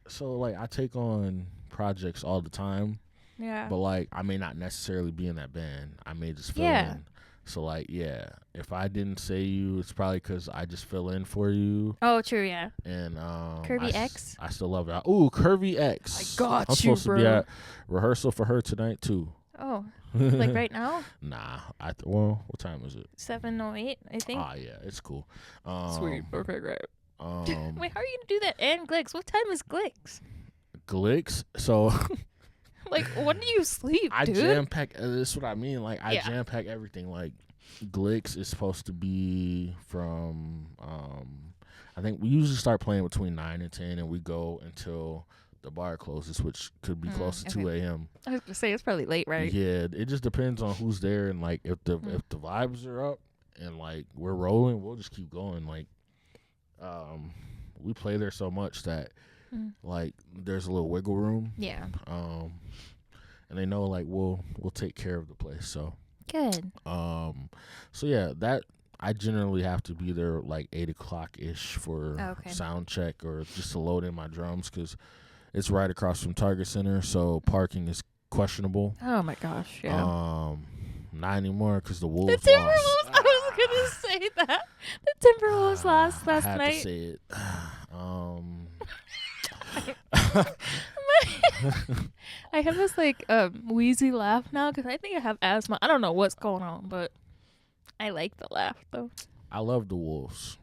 on projects all the time. Yeah. But like I may not necessarily be in that band. I may just fill in. So like, yeah, if I didn't say you, it's probably because I just fill in for you. Oh, true, yeah. And Curvy X? I still love that. Ooh, Curvy X. I got I'm you, supposed to be bro. at rehearsal for her tonight too. Oh, like right now? Nah, well, what time is it? 7:08, I think. Ah, yeah, it's cool. Sweet. Okay, great. Wait, Um, how are you gonna do that and Glicks? What time is Glicks? Glicks. So Like, when do you sleep, I dude? jam pack. That's what I mean. Like I Yeah. jam pack everything. Like Glicks is supposed to be from. I think we usually start playing between 9 and 10, and we go until the bar closes, which could be close to 2 a.m. I was gonna say it's probably late, right? Yeah, it just depends on who's there, and like if the vibes are up and like we're rolling, we'll just keep going. Like, we play there so much that like there's a little wiggle room. Yeah. And they know like we'll take care of the place. So Good. so yeah, that I generally have to be there like 8 o'clock ish for sound check or just to load in my drums because it's right across from Target Center, so parking is questionable. Oh my gosh, yeah. Not anymore because the Wolves The Timberwolves. lost. I was gonna say that. The Timberwolves lost last I had night. to say it. I have this like wheezy laugh now because I think I have asthma. I don't know what's going on, but I like the laugh though. I love the Wolves.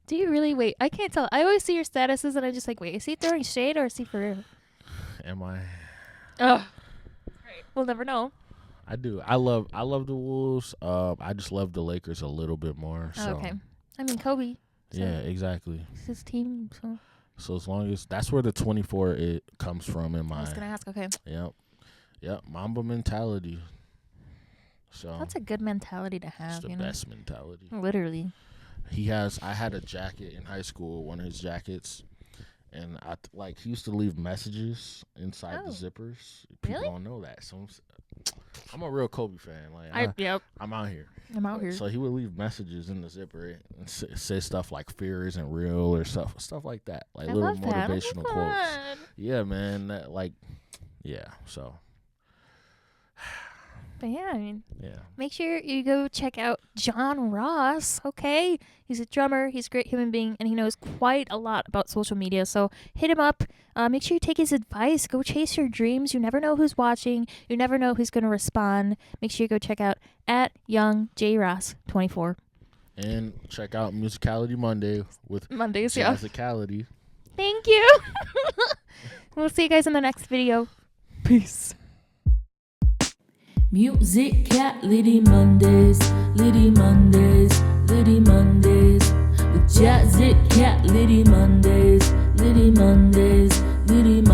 Do you really? Wait, I can't tell. I always see your statuses and I'm just like, wait, is he throwing shade or is he for real? Am I? Ugh. We'll never know. I do. I love the Wolves. I just love the Lakers a little bit more. So. Okay. I mean, Kobe. So Yeah, exactly. it's his team, so. So as long as that's where the 24 it comes from in my. I was gonna ask. Okay. Yep. Mamba mentality. So That's a good mentality to have. it's the you know? best mentality. Literally. I had a jacket in high school, one of his jackets, and he used to leave messages inside the zippers. People Really? don't know that. So I'm a real Kobe fan. Like Yep. I'm out here. I'm out here. So he would leave messages in the zipper and say stuff like "fear isn't real" or stuff like that, like I little love that. motivational Oh my quotes. God. Yeah, man. That yeah. So But yeah, I mean, yeah. make sure you go check out John Ross, okay? He's a drummer, he's a great human being, and he knows quite a lot about social media. So hit him up. Make sure you take his advice. Go chase your dreams. You never know who's watching. You never know who's going to respond. Make sure you go check out @YoungJRoss24. And check out Musicality Monday with Mondays, Jazicality. Thank you. We'll see you guys in the next video. Peace. Musicality Mondays, Litty Mondays, Litty Mondays. With Jazicality Mondays, Litty Mondays, Litty Mondays.